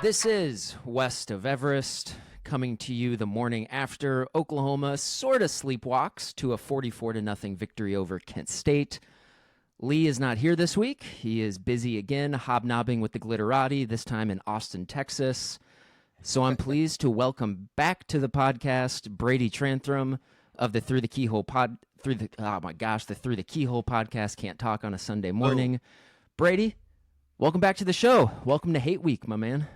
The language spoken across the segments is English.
This is West of Everest, coming to you the morning after Oklahoma sort of sleepwalks to a 44-0 victory over Kent State. Lee is not here this week. He is busy again hobnobbing with the Glitterati, this time in Austin, Texas. So I'm pleased to welcome back to the podcast Brady Trantham of the Through the Keyhole the Through the Keyhole podcast. Can't talk on a Sunday morning. Brady, welcome back to the show. Welcome to Hate Week, my man.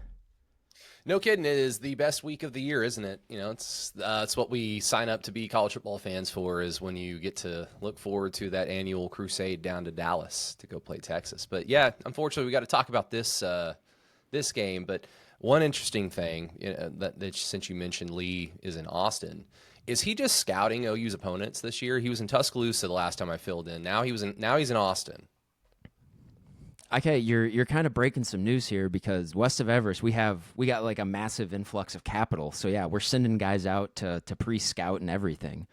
No kidding, it is the best week of the year, isn't it? You know, it's what we sign up to be college football fans for, is when you get to look forward to that annual crusade down to Dallas to go play Texas. But yeah, unfortunately, we got to talk about this game. But one interesting thing, that since you mentioned Lee is in Austin, is he just scouting OU's opponents this year? He was in Tuscaloosa the last time I filled in. Now he's in Austin. Okay, you're kind of breaking some news here, because west of Everest we got like a massive influx of capital. So yeah, we're sending guys out to pre-scout and everything.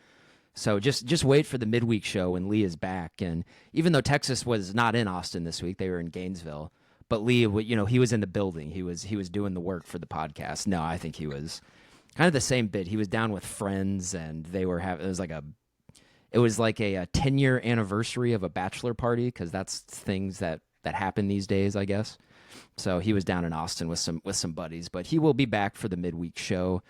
So just wait for the midweek show when Lee is back. And even though Texas was not in Austin this week, they were in Gainesville. But Lee, he was in the building. He was doing the work for the podcast. No, I think he was kind of the same bit. He was down with friends, and they were having it was like a 10-year anniversary of a bachelor party, because that's things that happen these days, I guess. So he was down in Austin with some buddies, but he will be back for the midweek show.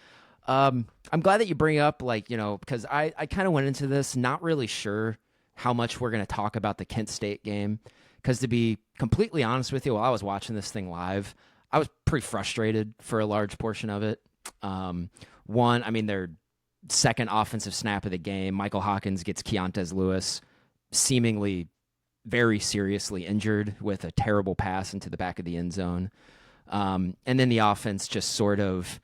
I'm glad that you bring up, because I kind of went into this not really sure how much we're going to talk about the Kent State game, because to be completely honest with you, while I was watching this thing live, I was pretty frustrated for a large portion of it. Their second offensive snap of the game, Michael Hawkins gets Keontae Lewis seemingly very seriously injured with a terrible pass into the back of the end zone. And then the offense just sort of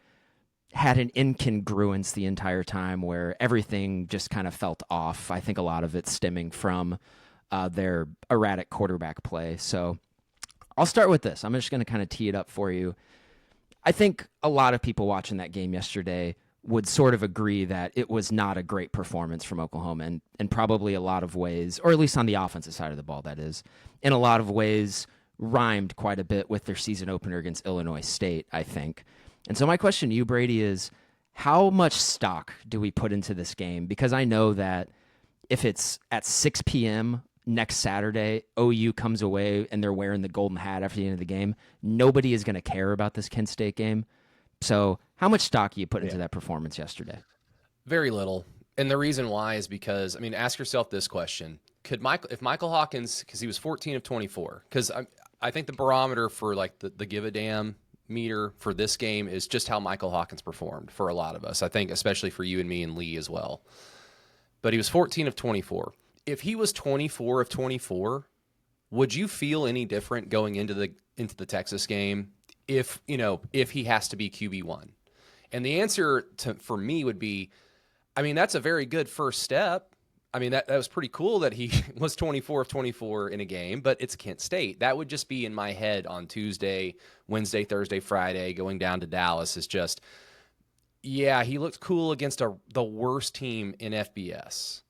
had an incongruence the entire time, where everything just kind of felt off. I think a lot of it stemming from their erratic quarterback play. So I'll start with this. I'm just going to kind of tee it up for you. I think a lot of people watching that game yesterday would sort of agree that it was not a great performance from Oklahoma, and probably a lot of ways, or at least on the offensive side of the ball, that is, in a lot of ways rhymed quite a bit with their season opener against Illinois State, I think. And so my question to you, Brady, is how much stock do we put into this game? Because I know that if it's at 6 p.m. next Saturday, OU comes away and they're wearing the golden hat after the end of the game, nobody is going to care about this Kent State game. So how much stock do you put into that performance yesterday? Very little. And the reason why is because, ask yourself this question. If Michael Hawkins, because he was 14 of 24, because I think the barometer for the give a damn meter for this game is just how Michael Hawkins performed for a lot of us. I think especially for you and me and Lee as well. But he was 14 of 24. If he was 24 of 24, would you feel any different going into the Texas game if he has to be QB1? And the answer for me would be, that's a very good first step. That was pretty cool that he was 24 of 24 in a game, but it's Kent State. That would just be in my head on Tuesday, Wednesday, Thursday, Friday, going down to Dallas is just, yeah, he looked cool against the worst team in FBS.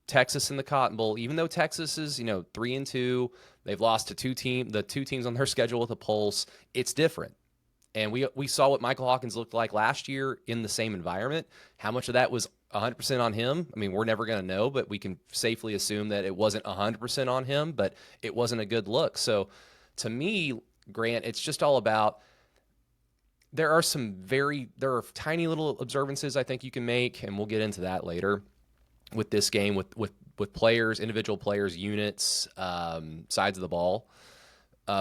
Texas in the Cotton Bowl, even though Texas is, 3-2, they've lost to the two teams on their schedule with a pulse. It's different. And we saw what Michael Hawkins looked like last year in the same environment. How much of that was 100% on him? We're never going to know, but we can safely assume that it wasn't 100% on him, but it wasn't a good look. So to me, Grant, it's just all about, there are tiny little observances I think you can make, and we'll get into that later with this game, with players, individual players, units, sides of the ball.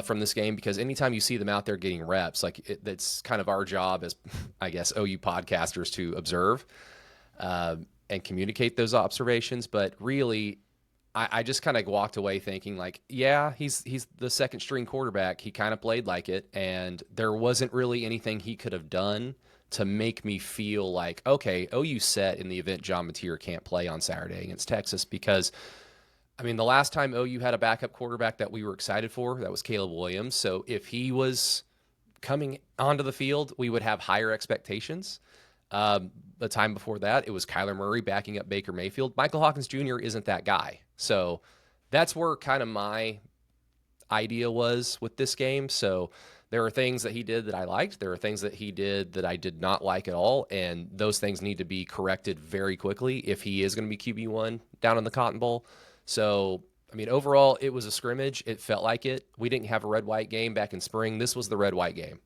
From this game, because anytime you see them out there getting reps, that's kind of our job as, I guess, OU podcasters to observe and communicate those observations. But really, I just kind of walked away thinking he's the second string quarterback. He kind of played like it, and there wasn't really anything he could have done to make me feel like, okay, OU set in the event John Mateer can't play on Saturday against Texas, because the last time OU had a backup quarterback that we were excited for, that was Caleb Williams. So if he was coming onto the field, we would have higher expectations. The time before that, it was Kyler Murray backing up Baker Mayfield. Michael Hawkins Jr. isn't that guy. So that's where kind of my idea was with this game. So There are things that he did that I liked. There are things that he did that I did not like at all. And those things need to be corrected very quickly if he is going to be QB1 down in the Cotton Bowl. So, I mean, overall, it was a scrimmage. It felt like it. We didn't have a red-white game back in spring. This was the red-white game.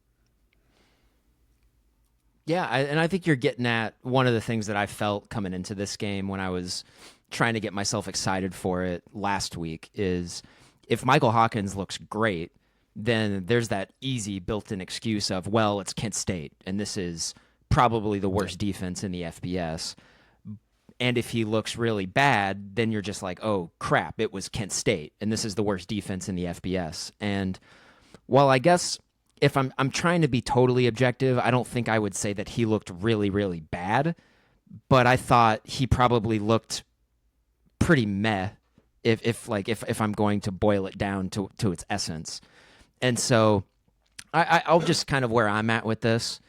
Yeah, and I think you're getting at one of the things that I felt coming into this game when I was trying to get myself excited for it last week is if Michael Hawkins looks great, then there's that easy built-in excuse of, well, it's Kent State, and this is probably the worst defense in the FBS. And if he looks really bad, then you're just like, oh, crap, it was Kent State, and this is the worst defense in the FBS. And while I guess if I'm trying to be totally objective, I don't think I would say that he looked really, really bad, but I thought he probably looked pretty meh if I'm going to boil it down to its essence. And so I'll just kind of where I'm at with this.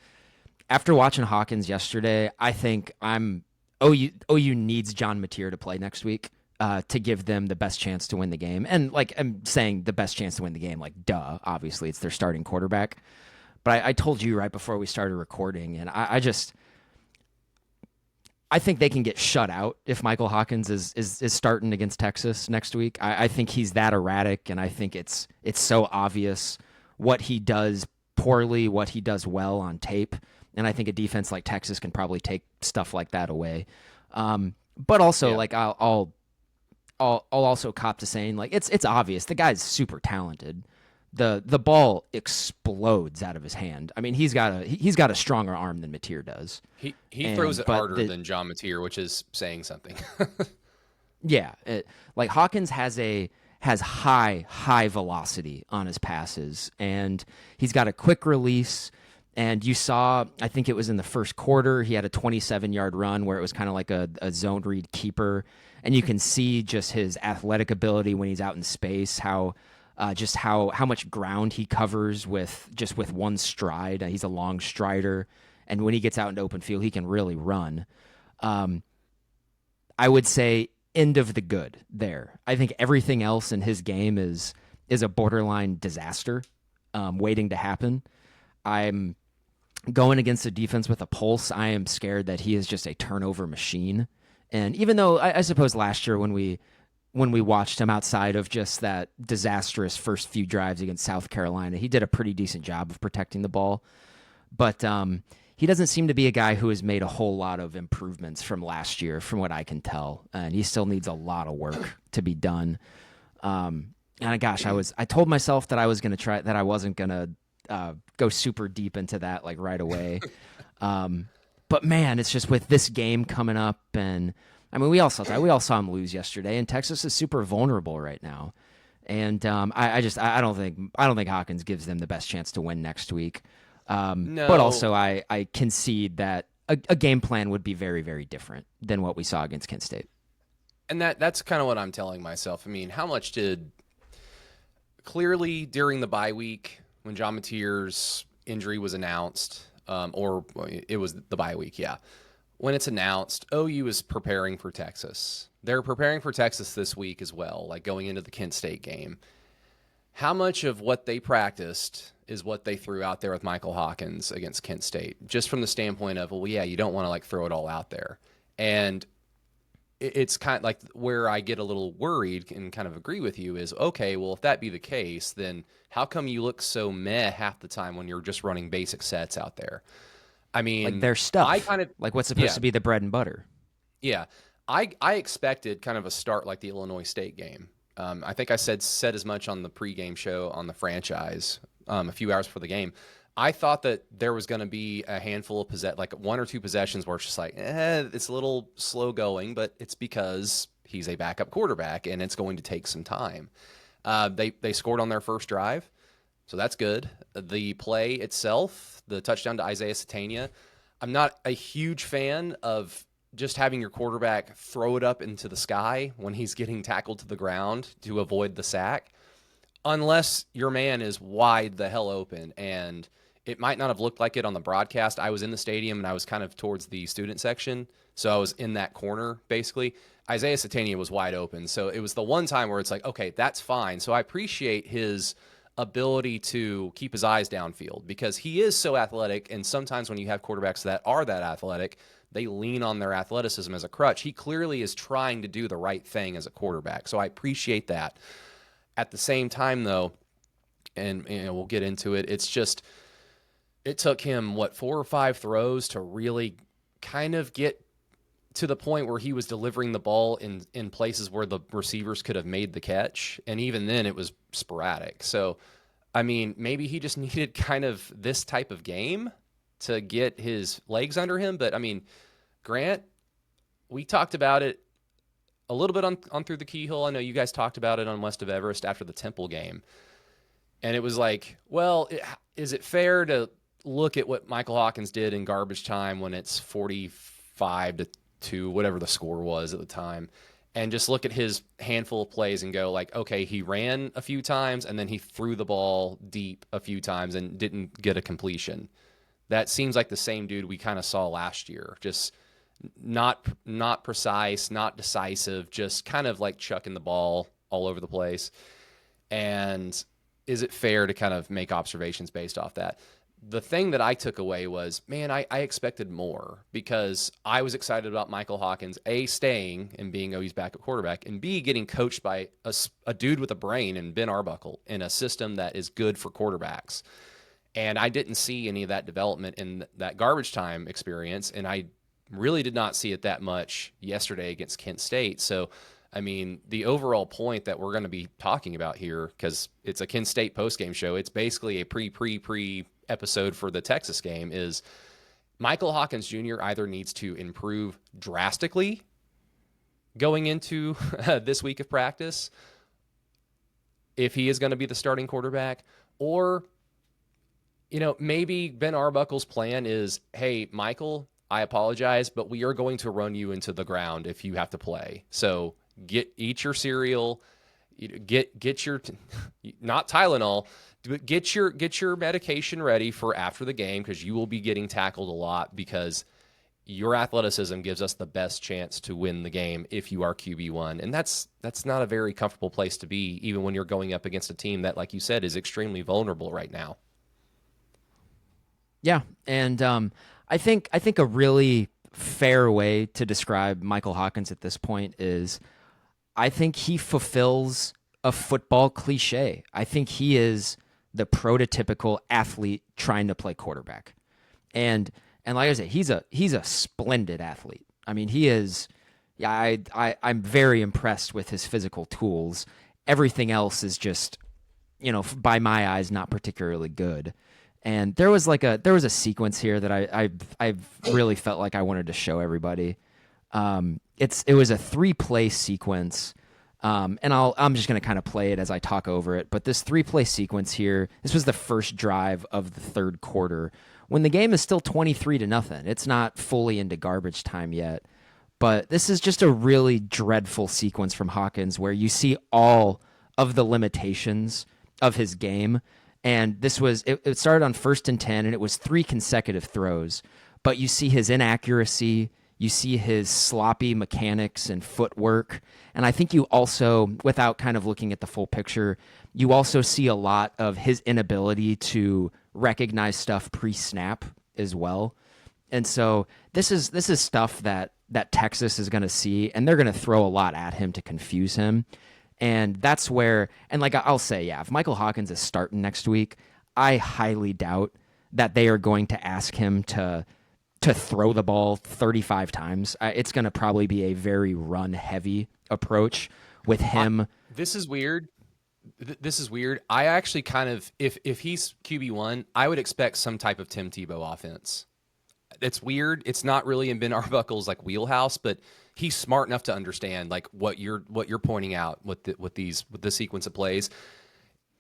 After watching Hawkins yesterday, I think OU needs John Mateer to play next week to give them the best chance to win the game. And like I'm saying the best chance to win the game, like duh, obviously it's their starting quarterback. But I told you right before we started recording, and I think they can get shut out if Michael Hawkins is starting against Texas next week. I think he's that erratic, and I think it's so obvious what he does poorly, what he does well on tape, and I think a defense like Texas can probably take stuff like that away. But also, like I'll also cop to saying like it's obvious the guy's super talented. The ball explodes out of his hand. I mean, he's got a stronger arm than Mateer does. He throws it harder than John Mateer, which is saying something. Yeah, like Hawkins has high velocity on his passes, and he's got a quick release. And you saw, I think it was in the first quarter, he had a 27-yard run where it was kind of like a zone read keeper, and you can see just his athletic ability when he's out in space, how much ground he covers with one stride. He's a long strider, and when he gets out into open field, he can really run. I would say end of the good there. I think everything else in his game is a borderline disaster waiting to happen. I'm going against a defense with a pulse. I am scared that he is just a turnover machine. And even though I suppose last year when we watched him outside of just that disastrous first few drives against South Carolina, he did a pretty decent job of protecting the ball. But he doesn't seem to be a guy who has made a whole lot of improvements from last year, from what I can tell. And he still needs a lot of work to be done. And gosh, I told myself that I was going to try, that I wasn't going to go super deep into that like right away. But man, it's just with this game coming up, and I mean, we all saw him lose yesterday, and Texas is super vulnerable right now. And I don't think Hawkins gives them the best chance to win next week. No. But also I concede that a game plan would be very, very different than what we saw against Kent State. And that's kind of what I'm telling myself. I mean, how much did clearly during the bye week when John Mateer's injury was announced, or it was the bye week, yeah. When it's announced, OU is preparing for Texas. They're preparing for Texas this week as well, like going into the Kent State game. How much of what they practiced is what they threw out there with Michael Hawkins against Kent State? Just from the standpoint of, well, yeah, you don't want to like throw it all out there. And it's kind of like where I get a little worried and kind of agree with you is, okay, well, if that be the case, then how come you look so meh half the time when you're just running basic sets out there? I mean, like their stuff, I kind of like what's supposed to be the bread and butter. Yeah, I expected kind of a start like the Illinois State game. I think I said as much on the pregame show on the franchise a few hours before the game. I thought that there was going to be a handful of like one or two possessions where it's just like, it's a little slow going, but it's because he's a backup quarterback and it's going to take some time. They scored on their first drive, so that's good. The play itself, the touchdown to Isaiah Satania, I'm not a huge fan of just having your quarterback throw it up into the sky when he's getting tackled to the ground to avoid the sack, unless your man is wide the hell open. And it might not have looked like it on the broadcast. I was in the stadium and I was kind of towards the student section, so I was in that corner basically. Isaiah Satania was wide open, so it was the one time where it's like, okay, that's fine. So I appreciate his ability to keep his eyes downfield, because he is so athletic. And sometimes when you have quarterbacks that are that athletic, they lean on their athleticism as a crutch. He clearly is trying to do the right thing as a quarterback. So I appreciate that. At the same time, though, and we'll get into it, it's just, it took him, 4 or 5 throws to really kind of get to the point where he was delivering the ball in places where the receivers could have made the catch. And even then it was sporadic. So, I mean, maybe he just needed kind of this type of game to get his legs under him. But I mean, Grant, we talked about it a little bit on Through the Keyhole. I know you guys talked about it on West of Everest after the Temple game. And it was like, well, is it fair to look at what Michael Hawkins did in garbage time when it's 45-2, whatever the score was at the time, and just look at his handful of plays and go like, okay, he ran a few times and then he threw the ball deep a few times and didn't get a completion. That seems like the same dude we kind of saw last year. Just not precise, not decisive, just kind of like chucking the ball all over the place. And is it fair to kind of make observations based off that? The thing that I took away was, man, I expected more, because I was excited about Michael Hawkins, A, staying and being OU's backup quarterback, and B, getting coached by a dude with a brain and Ben Arbuckle in a system that is good for quarterbacks. And I didn't see any of that development in that garbage time experience, and I really did not see it that much yesterday against Kent State. So, I mean, the overall point that we're going to be talking about here, because it's a Kent State postgame show, it's basically a pre episode for the Texas game, is Michael Hawkins Jr. either needs to improve drastically going into this week of practice if he is going to be the starting quarterback, or, maybe Ben Arbuckle's plan is, hey, Michael, I apologize, but we are going to run you into the ground if you have to play. So eat your cereal, get your, not Tylenol, but get your medication ready for after the game, because you will be getting tackled a lot, because your athleticism gives us the best chance to win the game if you are QB1. And that's not a very comfortable place to be, even when you're going up against a team that, like you said, is extremely vulnerable right now. Yeah, and I think a really fair way to describe Michael Hawkins at this point is, I think he fulfills a football cliche. I think he is the prototypical athlete trying to play quarterback. And like I said, he's a splendid athlete. I mean, he is. Yeah, I'm very impressed with his physical tools. Everything else is just, by my eyes, not particularly good. And there was a sequence here that I really felt like I wanted to show everybody. It was a 3-play sequence. And I'm just going to kind of play it as I talk over it. But this 3-play sequence here, this was the first drive of the third quarter, when the game is still 23-0. It's not fully into garbage time yet. But this is just a really dreadful sequence from Hawkins, where you see all of the limitations of his game. And it started on 1st and 10, and it was 3 consecutive throws. But you see his inaccuracy, you see his sloppy mechanics and footwork. And I think you also, without kind of looking at the full picture, you also see a lot of his inability to recognize stuff pre-snap as well. And so this is stuff that Texas is going to see, and they're going to throw a lot at him to confuse him. And that's where, and like I'll say, yeah, if Michael Hawkins is starting next week, I highly doubt that they are going to ask him to throw the ball 35 times. It's going to probably be a very run-heavy approach with him. This is weird. I actually kind of, if he's QB1, I would expect some type of Tim Tebow offense. It's weird. It's not really in Ben Arbuckle's like wheelhouse, but he's smart enough to understand like what you're pointing out with the sequence of plays.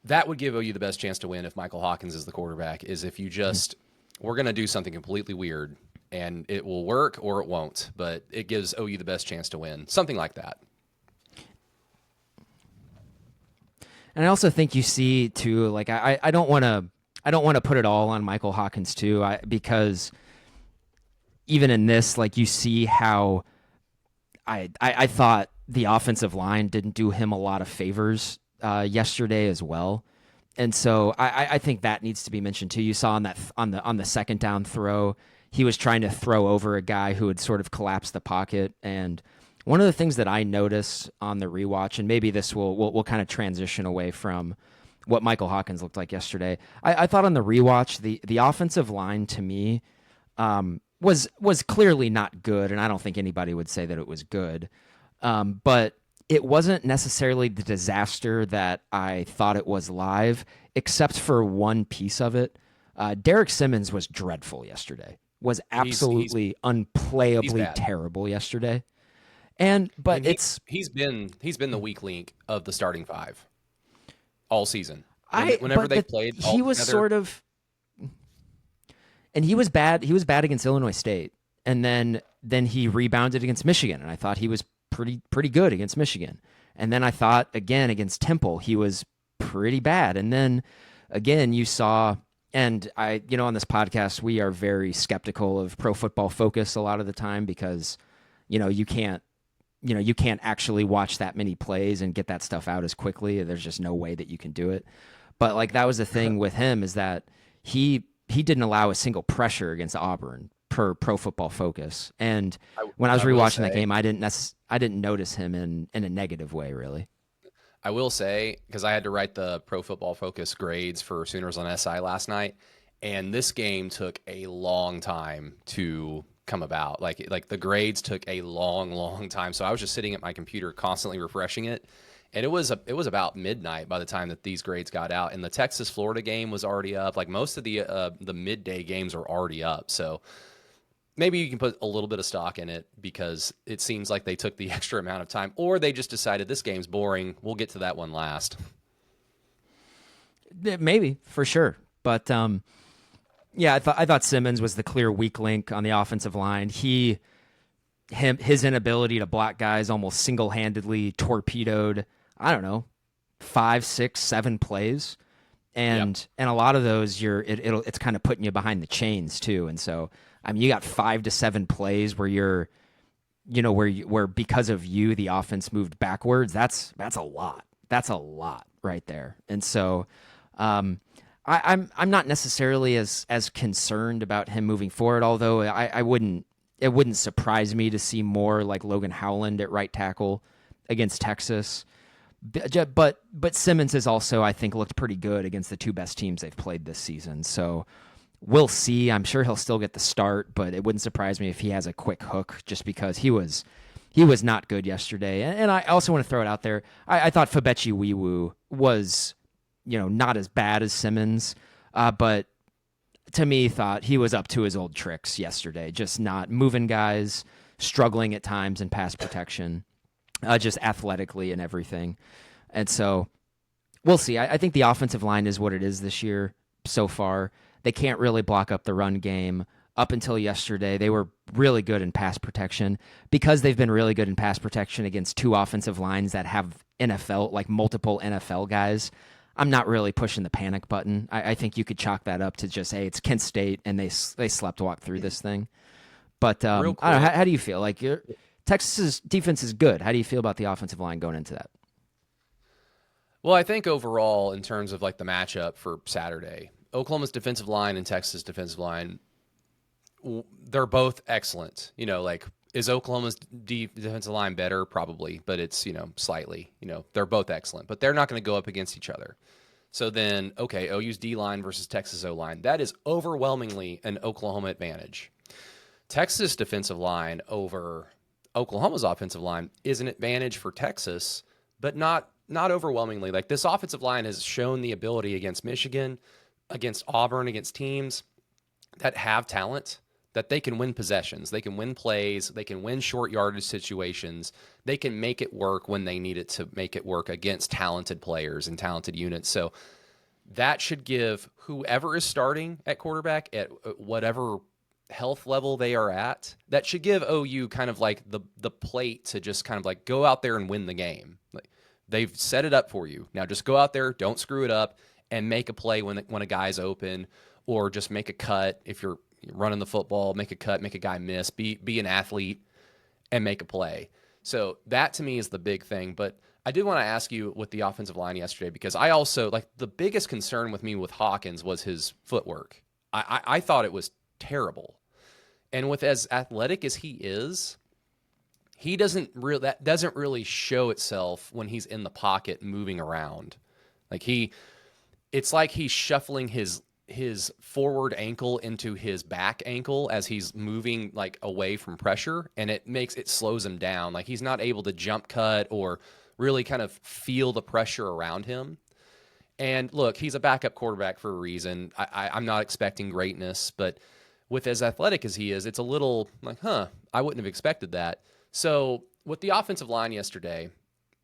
That would give OU the best chance to win if Michael Hawkins is the quarterback, is if you just, we're going to do something completely weird and it will work or it won't, but it gives OU the best chance to win. Something like that. And I also think you see too, like I don't want to put it all on Michael Hawkins too, because even in this, like you see how I thought the offensive line didn't do him a lot of favors yesterday as well. And so I think that needs to be mentioned too. You saw on that on the second down throw, he was trying to throw over a guy who had sort of collapsed the pocket. And one of the things that I noticed on the rewatch, and maybe this will kind of transition away from what Michael Hawkins looked like yesterday. I thought on the rewatch, the offensive line to me was clearly not good, and I don't think anybody would say that it was good. But it wasn't necessarily the disaster that I thought it was live, except for one piece of it. Derek Simmons was dreadful yesterday. Was absolutely He's unplayably bad. terrible yesterday. I But mean, it's he's been the weak link of the starting five all season. I Whenever but they've the played all he was together, sort of and he was bad. He was bad against Illinois State, and then he rebounded against Michigan, and I thought he was pretty good against Michigan. And then I thought again against Temple he was pretty bad. And then again you saw, and I on this podcast we are very skeptical of Pro Football Focus a lot of the time because you can't you can't actually watch that many plays and get that stuff out as quickly. There's just no way that you can do it. But like that was the thing with him is that he didn't allow a single pressure against Auburn per Pro Football Focus. And when I was I will rewatching that say, game, I didn't notice him in a negative way really. I will say, because I had to write the Pro Football Focus grades for Sooners on SI last night, and this game took a long time to come about. Like the grades took a long time. So I was just sitting at my computer constantly refreshing it. And it was about midnight by the time that these grades got out, and the Texas Florida game was already up. Like most of the midday games are already up, so maybe you can put a little bit of stock in it because it seems like they took the extra amount of time, or they just decided this game's boring. We'll get to that one last. Maybe for sure, but yeah, I thought Simmons was the clear weak link on the offensive line. His inability to block guys almost single handedly torpedoed. I don't know, 5, 6, 7 plays, Yep. and a lot of those it's kind of putting you behind the chains too. And so I mean, you got 5 to 7 plays where where because of you the offense moved backwards. That's a lot. That's a lot right there. And so I'm not necessarily as concerned about him moving forward. Although I wouldn't. It wouldn't surprise me to see more like Logan Howland at right tackle against Texas. But Simmons has also, I think, looked pretty good against the two best teams they've played this season. So we'll see. I'm sure he'll still get the start, but it wouldn't surprise me if he has a quick hook just because he was not good yesterday. And I also want to throw it out there. I thought Fabechi Wiwu was, not as bad as Simmons, but to me, thought he was up to his old tricks yesterday, just not moving guys, struggling at times in pass protection, just athletically and everything. And so we'll see. I think the offensive line is what it is this year so far. They can't really block up the run game. Up until yesterday, they were really good in pass protection because they've been really good in pass protection against two offensive lines that have NFL, like multiple NFL guys. I'm not really pushing the panic button. I think you could chalk that up to just, hey, it's Kent State, and they slept walk through this thing. But I Real don't know, quick, how do you feel? Like Texas's defense is good. How do you feel about the offensive line going into that? well, I think overall, in terms of like the matchup for Saturday, Oklahoma's defensive line and Texas' defensive line, they're both excellent. Like is Oklahoma's defensive line better? Probably, but it's slightly. They're both excellent, but they're not going to go up against each other. So then, okay, OU's D line versus Texas O line. That is overwhelmingly an Oklahoma advantage. Texas defensive line over Oklahoma's offensive line is an advantage for Texas, but not overwhelmingly. Like this offensive line has shown the ability against Michigan, against Auburn, against teams that have talent, that they can win possessions, they can win plays, they can win short yardage situations, they can make it work when they need it to make it work against talented players and talented units. So that should give whoever is starting at quarterback at whatever health level they are at, that should give OU kind of like the plate to just kind of like go out there and win the game. Like they've set it up for you. Now just go out there, don't screw it up, and make a play when a guy's open, or just make a cut if you're running the football, make a cut, make a guy miss, be an athlete and make a play. So that to me is the big thing. But I did want to ask you with the offensive line yesterday, because I also like the biggest concern with me with Hawkins was his footwork. I thought it was terrible. And with as athletic as he is, he doesn't really that doesn't really show itself when he's in the pocket moving around. Like it's like he's shuffling his forward ankle into his back ankle as he's moving like away from pressure, and it slows him down. Like he's not able to jump cut or really kind of feel the pressure around him. And look, he's a backup quarterback for a reason. I'm not expecting greatness, but with as athletic as he is, it's a little like, I wouldn't have expected that. So with the offensive line yesterday,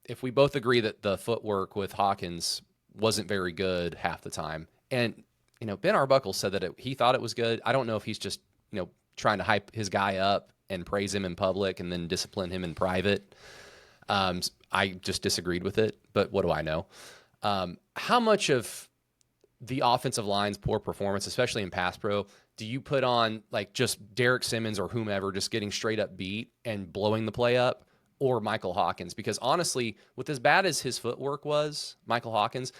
if we both agree that the footwork with Hawkins wasn't very good half the time, and Ben Arbuckle said that he thought it was good. I don't know if he's just trying to hype his guy up and praise him in public and then discipline him in private. I just disagreed with it, but what do I know? How much of the offensive line's poor performance, especially in pass pro, do you put on like just Derek Simmons or whomever just getting straight up beat and blowing the play up, or Michael Hawkins? Because honestly, with as bad as his footwork was, Michael Hawkins,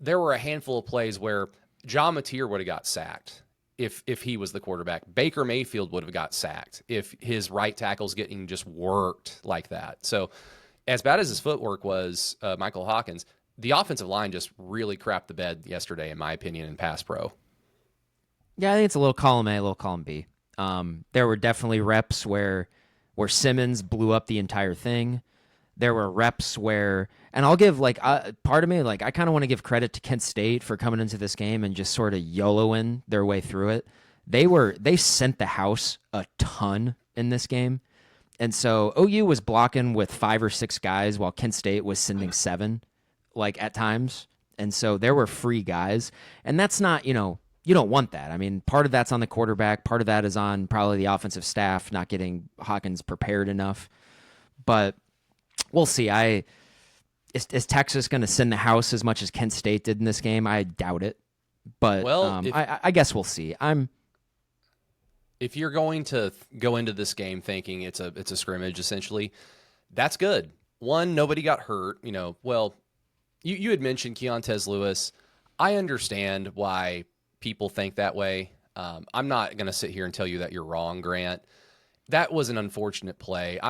there were a handful of plays where John Mateer would have got sacked if he was the quarterback. Baker Mayfield would have got sacked if his right tackle's getting just worked like that. So as bad as his footwork was, Michael Hawkins, the offensive line just really crapped the bed yesterday, in my opinion, in pass pro. Yeah, I think it's a little column A, a little column B. There were definitely reps where Simmons blew up the entire thing. There were reps where, and I'll give like part of me, like I kind of want to give credit to Kent State for coming into this game and just sort of YOLOing their way through it. They sent the house a ton in this game. And so OU was blocking with 5 or 6 guys while Kent State was sending 7, like at times. And so there were free guys. And that's not, you don't want that. I mean, part of that's on the quarterback. Part of that is on probably the offensive staff not getting Hawkins prepared enough. But we'll see. Is Texas going to send the house as much as Kent State did in this game? I doubt it. But I guess we'll see. If you're going to go into this game thinking it's a scrimmage, essentially, that's good. One, nobody got hurt. You had mentioned Keontez Lewis. I understand why people think that way. I'm not going to sit here and tell you that you're wrong, Grant. That was an unfortunate play.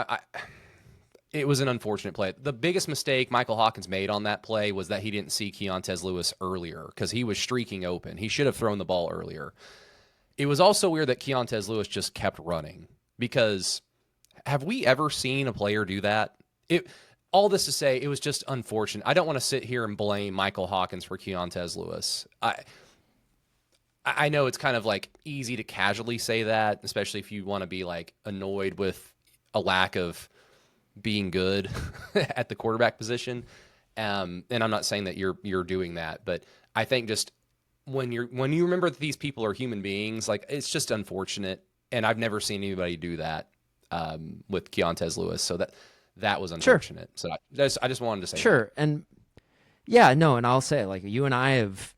It was an unfortunate play. The biggest mistake Michael Hawkins made on that play was that he didn't see Keontez Lewis earlier because he was streaking open. He should have thrown the ball earlier. It was also weird that Keontez Lewis just kept running, because have we ever seen a player do that? All this to say, it was just unfortunate. I don't want to sit here and blame Michael Hawkins for Keontez Lewis. I know it's kind of like easy to casually say that, especially if you want to be like annoyed with a lack of being good at the quarterback position. And I'm not saying that you're doing that, but I think just when you remember that these people are human beings, like it's just unfortunate. And I've never seen anybody do that with Keontez Lewis. So that was unfortunate. Sure. So I just wanted to say sure. That. And yeah, no, and I'll say, like, you and I have,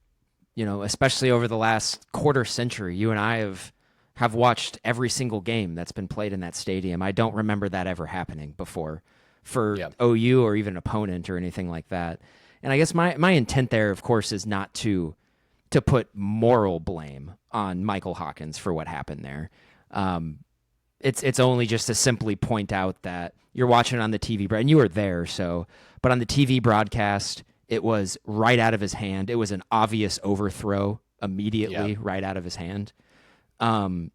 especially over the last quarter century, you and I have watched every single game that's been played in that stadium. I don't remember that ever happening before for OU or even opponent or anything like that. And I guess my intent there, of course, is not to put moral blame on Michael Hawkins for what happened there. It's only just to simply point out that you're watching it on the TV, and you were there, but on the TV broadcast, it was right out of his hand. It was an obvious overthrow immediately right out of his hand. And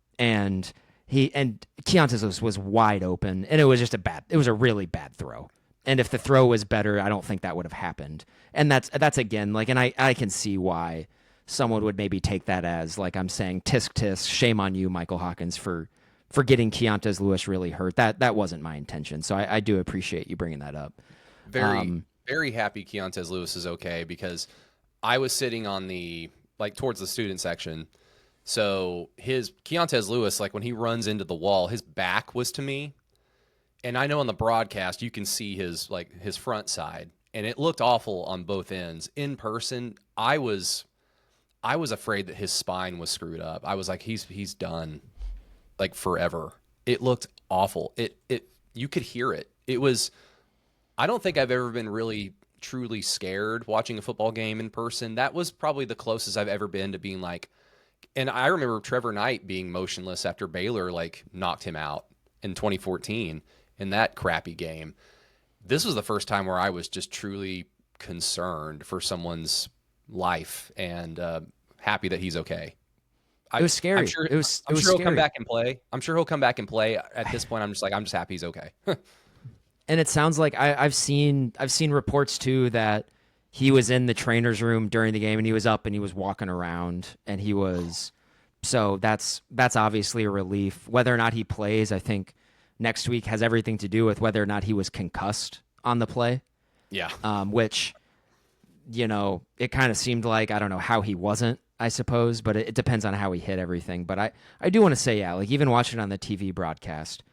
Keontez was wide open, and it was just it was a really bad throw. And if the throw was better, I don't think that would have happened. And that's again, like, and I can see why someone would maybe take that as, like, I'm saying, tisk tisk, shame on you, Michael Hawkins, for getting Keontez Lewis really hurt. That wasn't my intention. So I do appreciate you bringing that up. Very happy Keontez Lewis is okay, because I was sitting on towards the student section. So Keontez Lewis, like when he runs into the wall, his back was to me. And I know on the broadcast, you can see his front side, and it looked awful on both ends. In person, I was afraid that his spine was screwed up. I was like, he's done, like, forever. It looked awful. You could hear it. It was I don't think I've ever been really truly scared watching a football game in person. That was probably the closest I've ever been to being like, and I remember Trevor Knight being motionless after Baylor like knocked him out in 2014 in that crappy game. This was the first time where I was just truly concerned for someone's life and happy that he's okay. It was I'm scary. sure. It I'm was sure he'll come scary. back and play. I'm sure he'll come back and play. At this point, I'm just like, I'm just happy he's okay. And it sounds like I've seen reports too that he was in the trainer's room during the game and he was up and he was walking around and he was so that's obviously a relief. Whether or not he plays, I think next week has everything to do with whether or not he was concussed on the play. Yeah. Which it kind of seemed like I don't know how he wasn't, I suppose, but it depends on how he hit everything. But I do want to say, yeah, like even watching it on the TV broadcast,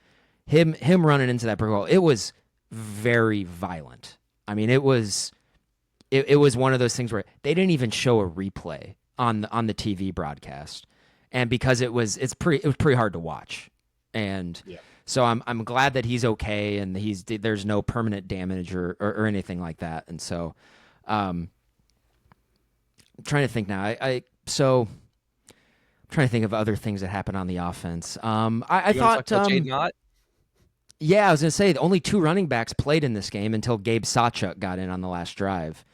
him running into that brick wall, it was very violent. I mean, it was one of those things where they didn't even show a replay on the TV broadcast, and because it was pretty hard to watch, and Yeah. so I'm glad that he's okay and there's no permanent damage or anything like that, and so I'm trying to think now. I'm trying to think of other things that happened on the offense. I You want to talk thought about Jaden Ott? yeah, I was going to say only two running backs played in this game until Gabe Sawchuk got in on the last drive.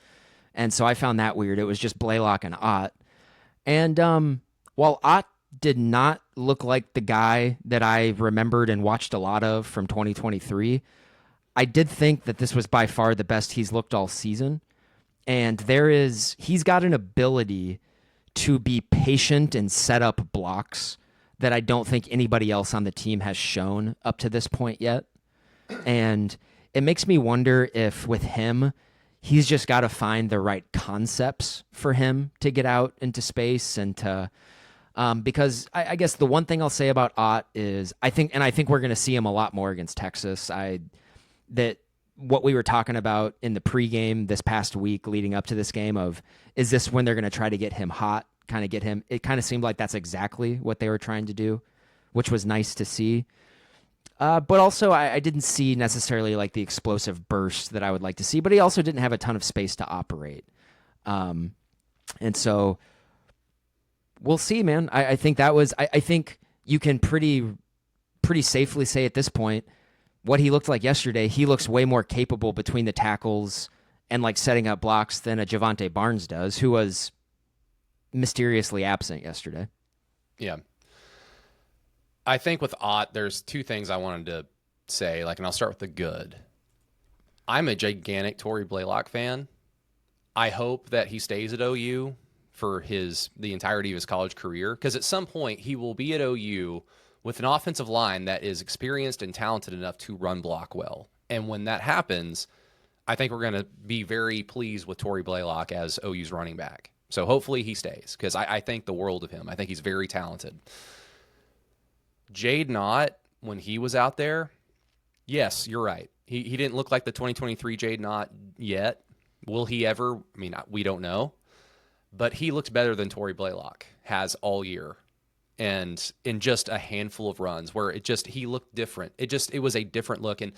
And so I found that weird. It was just Blaylock and Ott. And while Ott did not look like the guy that I remembered and watched a lot of from 2023, I did think that this was by far the best he's looked all season. And he's got an ability to be patient and set up blocks that I don't think anybody else on the team has shown up to this point yet. And it makes me wonder if with him, he's just got to find the right concepts for him to get out into space and to because I guess the one thing I'll say about Ott is I think we're going to see him a lot more against Texas. That what we were talking about in the pregame this past week leading up to this game of is this when they're going to try to get him hot, kind of get him. It kind of seemed like that's exactly what they were trying to do, which was nice to see. But also, I didn't see necessarily like the explosive burst that I would like to see, but he also didn't have a ton of space to operate. And so we'll see, man. I think that was, I think you can pretty safely say at this point, what he looked like yesterday, he looks way more capable between the tackles and like setting up blocks than a Javante Barnes does, who was mysteriously absent yesterday. Yeah. I think with Ott, there's two things I wanted to say, like, and I'll start with the good. I'm a gigantic Tory Blaylock fan. I hope that he stays at OU for the entirety of his college career, because at some point he will be at OU with an offensive line that is experienced and talented enough to run block well. And when that happens, I think we're going to be very pleased with Tory Blaylock as OU's running back. So hopefully he stays, because I think the world of him. I think he's very talented. Jaden Ott, when he was out there, yes, you're right. He didn't look like the 2023 Jaden Ott yet. Will he ever? I mean, we don't know. But he looked better than Tory Blaylock has all year. And in just a handful of runs where he looked different. It was a different look. And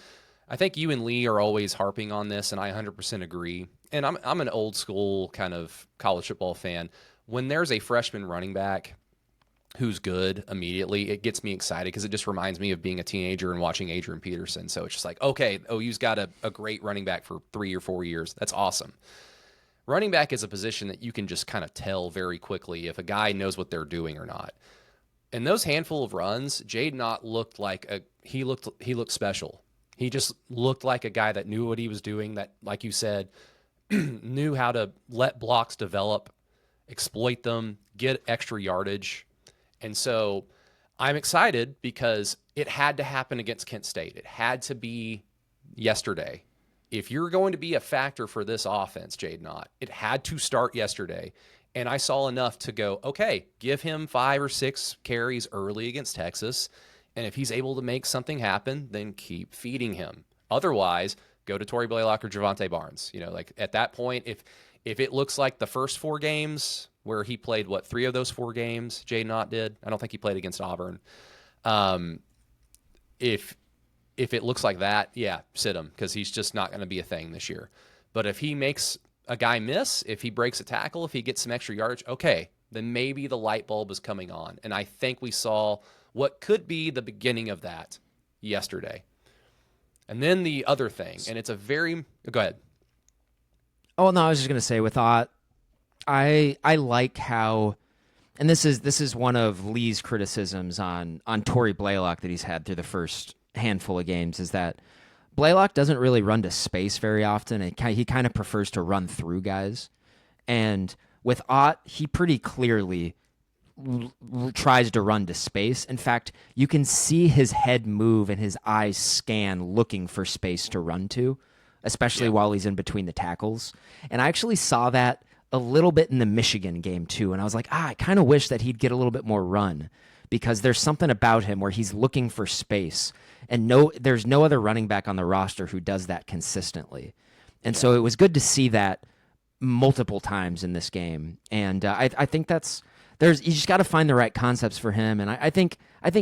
I think you and Lee are always harping on this, and I 100% agree. And I'm an old school kind of college football fan. When there's a freshman running back who's good immediately, it gets me excited because it just reminds me of being a teenager and watching Adrian Peterson. So it's just like, okay, OU's got a great running back for 3 or 4 years. That's awesome. Running back is a position that you can just kind of tell very quickly if a guy knows what they're doing or not. In those handful of runs, Jaden Ott looked like he looked special. He just looked like a guy that knew what he was doing, that, like you said, knew how to let blocks develop, exploit them, get extra yardage. And so I'm excited because it had to happen against Kent State. It had to be yesterday. If you're going to be a factor for this offense, Jaden Ott, it had to start yesterday. And I saw enough to go, okay, give him 5 or 6 carries early against Texas. And if he's able to make something happen, then keep feeding him. Otherwise, go to Tory Blaylock or Javante Barnes. Like at that point, if it looks like the first 4 games where he played, 3 of those 4 games, Jaden Ott did. I don't think he played against Auburn. If if it looks like that, yeah, sit him because he's just not going to be a thing this year. But if he makes a guy miss, if he breaks a tackle, if he gets some extra yardage, okay, then maybe the light bulb is coming on. And I think we saw what could be the beginning of that yesterday. And then the other thing, and it's a very go ahead. Oh no, I was just gonna say with Ott, I like how, and this is one of Lee's criticisms on Torrey Blaylock that he's had through the first handful of games, is that Blaylock doesn't really run to space very often. And he kind of prefers to run through guys. And with Ott, he pretty clearly tries to run to space. In fact, you can see his head move and his eyes scan looking for space to run to, especially while he's in between the tackles. And I actually saw that a little bit in the Michigan game too. And I was like, I kind of wish that he'd get a little bit more run, because there's something about him where he's looking for space. And there's no other running back on the roster who does that consistently. And so it was good to see that multiple times in this game. And I think you just got to find the right concepts for him. And I think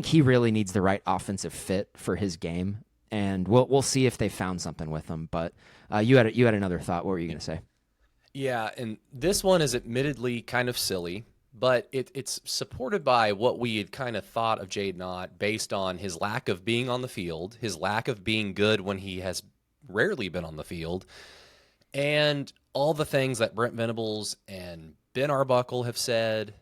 he really needs the right offensive fit for his game. And we'll see if they found something with him. But you had another thought. What were you going to say? Yeah, and this one is admittedly kind of silly, but it's supported by what we had kind of thought of Jaden Ott based on his lack of being on the field, his lack of being good when he has rarely been on the field, and all the things that Brent Venables and Ben Arbuckle have said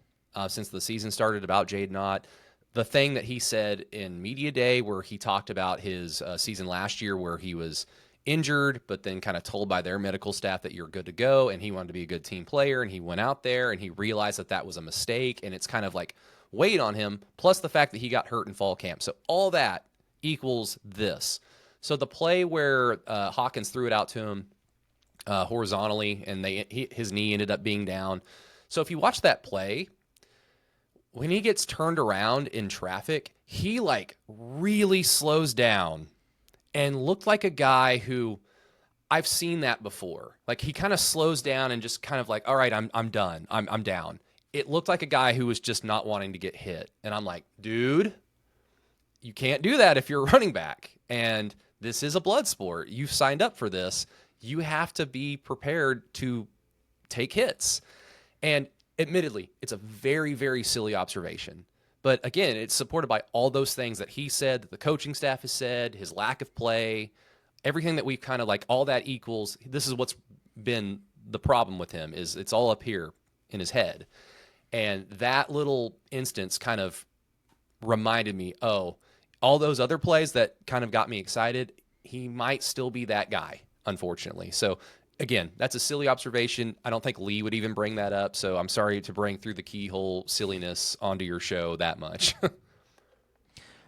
since the season started about Jaden Ott. The thing that he said in Media Day where he talked about his season last year where he was injured, but then kind of told by their medical staff that you're good to go, and he wanted to be a good team player, and he went out there, and he realized that that was a mistake, and it's kind of like weighed on him, plus the fact that he got hurt in fall camp. So all that equals this. So the play where Hawkins threw it out to him horizontally, and his knee ended up being down. So if you watch that play, when he gets turned around in traffic, he like really slows down and looked like a guy who I've seen that before. Like he kind of slows down and just kind of like, all right, I'm done. I'm down. It looked like a guy who was just not wanting to get hit. And I'm like, dude, you can't do that if you're a running back. And this is a blood sport. You've signed up for this. You have to be prepared to take hits. And admittedly, it's a very, very silly observation. But again, it's supported by all those things that he said, that the coaching staff has said, his lack of play, everything that we've kind of like, all that equals, this is what's been the problem with him, is it's all up here in his head. And that little instance kind of reminded me, oh, all those other plays that kind of got me excited, he might still be that guy, unfortunately. So again, that's a silly observation. I don't think Lee would even bring that up, so I'm sorry to bring through the Keyhole silliness onto your show that much.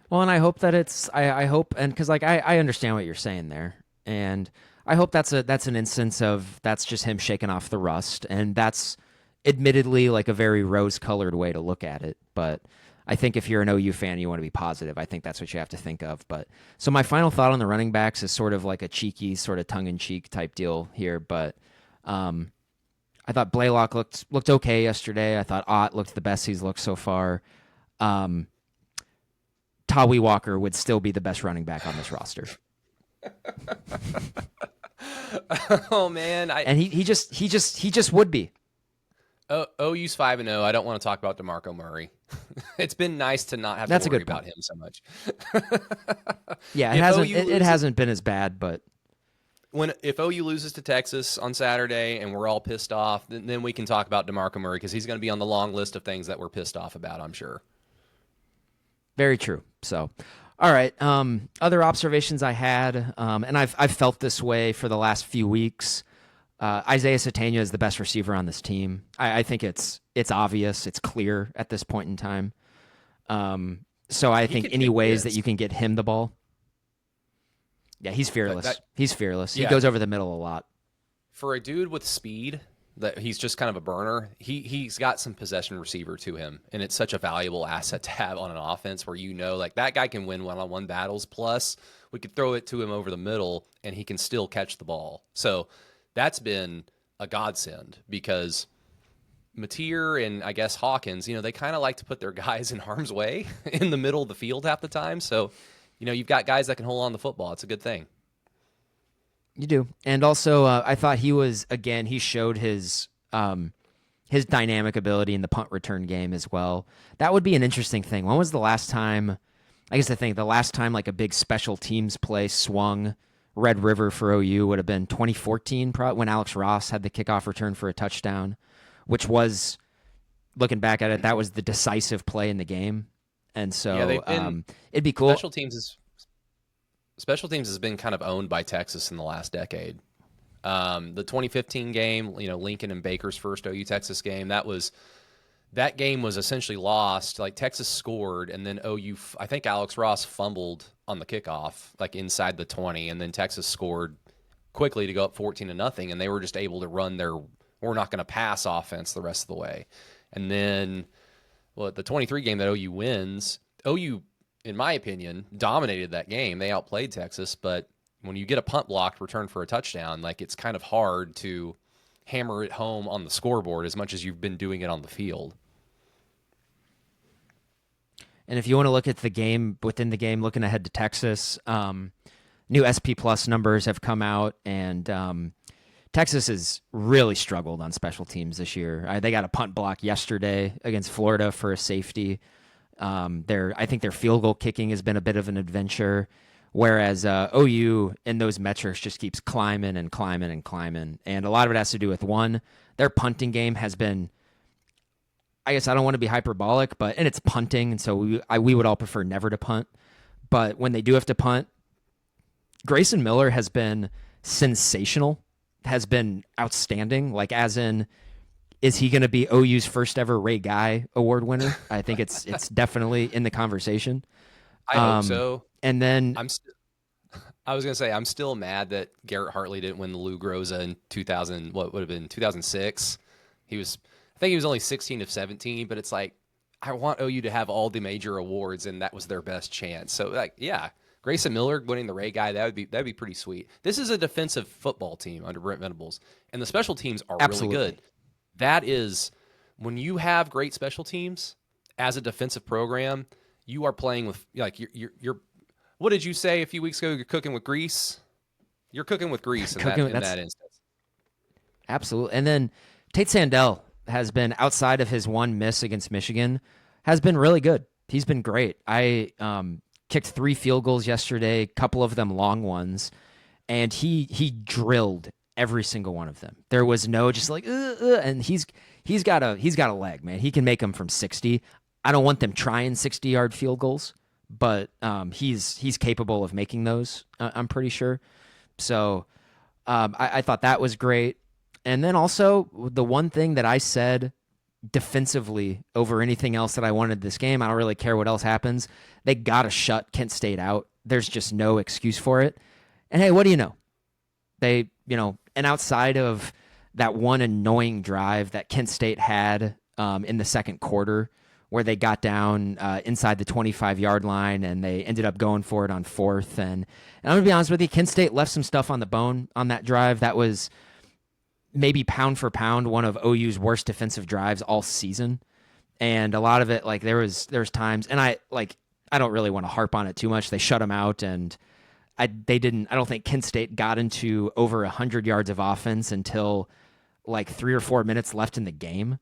Well, and I hope that I hope, and because like I understand what you're saying there, and I hope that's an instance of that's just him shaking off the rust, and that's admittedly like a very rose-colored way to look at it. But I think if you're an OU fan, you want to be positive. I think that's what you have to think of. But so my final thought on the running backs is sort of like a cheeky, sort of tongue-in-cheek type deal here. But I thought Blaylock looked okay yesterday. I thought Ott looked the best he's looked so far. Tawee Walker would still be the best running back on this roster. Oh man, and he just would be. OU's 5-0. I don't want to talk about DeMarco Murray. It's been nice to not have That's to a worry good about point. him so much. Yeah, it hasn't been as bad, but if OU loses to Texas on Saturday and we're all pissed off, then we can talk about DeMarco Murray because he's going to be on the long list of things that we're pissed off about, I'm sure. Very true. So, all right. Other observations I had, and I've felt this way for the last few weeks. Isaiah Satania is the best receiver on this team. I think it's obvious, it's clear at this point in time. So I think any ways that you can get him the ball. Yeah, he's fearless. He's fearless. He goes over the middle a lot. For a dude with speed, that he's just kind of a burner. He's got some possession receiver to him, and it's such a valuable asset to have on an offense where like that guy can win one-on-one battles. Plus, we could throw it to him over the middle, and he can still catch the ball. So that's been a godsend because Mateer and I guess Hawkins, they kind of like to put their guys in harm's way in the middle of the field half the time. So you've got guys that can hold on the football. It's a good thing. You do. And also, I thought he showed his dynamic ability in the punt return game as well. That would be an interesting thing. When was the last time? I guess the last time like a big special teams play swung Red River for OU would have been 2014, when Alex Ross had the kickoff return for a touchdown, which was, looking back at it, that was the decisive play in the game. And Yeah, so they've been it'd be cool. special teams has been kind of owned by Texas in the last decade. The 2015 game, Lincoln and Baker's first OU Texas game, that game was essentially lost. Like Texas scored, and then OU, I think Alex Ross fumbled on the kickoff, like inside the 20, and then Texas scored quickly to go up 14-0, and they were just able to run their "we're not going to pass" offense the rest of the way. And then, well, the 23 game that OU wins, OU, in my opinion, dominated that game. They outplayed Texas, but when you get a punt blocked return for a touchdown, like it's kind of hard to hammer it home on the scoreboard as much as you've been doing it on the field. And if you want to look at the game within the game, looking ahead to Texas, new SP Plus numbers have come out, and Texas has really struggled on special teams this year. They got a punt block yesterday against Florida for a safety. I think their field goal kicking has been a bit of an adventure, whereas OU in those metrics just keeps climbing and climbing and climbing. And a lot of it has to do with, one, their punting game has been, I guess I don't want to be hyperbolic, and it's punting, and so we would all prefer never to punt. But when they do have to punt, Grayson Miller has been sensational, has been outstanding, like as in, is he going to be OU's first ever Ray Guy award winner? I think it's definitely in the conversation. I hope so. And then I was going to say, I'm still mad that Garrett Hartley didn't win the Lou Groza in 2006. I think he was only 16 of 17, but it's like, I want OU to have all the major awards, and that was their best chance. So, like, yeah, Grayson Miller winning the Ray Guy, that'd be pretty sweet. This is a defensive football team under Brent Venables, and the special teams are absolutely really good. That is, when you have great special teams as a defensive program, you are playing with, like, you're what did you say a few weeks ago? You're cooking with grease. You're cooking with grease in that instance. Absolutely. And then Tate Sandell has been, outside of his one miss against Michigan, has been really good. He's been great. I kicked 3 field goals yesterday, a couple of them long ones, and he drilled every single one of them. There was no just like and he's got a leg, man. He can make them from 60. I don't want them trying 60-yard field goals, but he's capable of making those. I'm pretty sure. So I thought that was great. And then also the one thing that I said defensively over anything else that I wanted this game, I don't really care what else happens. They got to shut Kent State out. There's just no excuse for it. And hey, what do you know? And outside of that one annoying drive that Kent State had in the second quarter, where they got down inside the 25-yard line and they ended up going for it on 4th. And I'm going to be honest with you, Kent State left some stuff on the bone on that drive. That was maybe pound for pound one of OU's worst defensive drives all season. And a lot of it, like there was times, and I don't really want to harp on it too much. They shut them out, and I don't think Kent State got into over 100 yards of offense until like 3 or 4 minutes left in the game.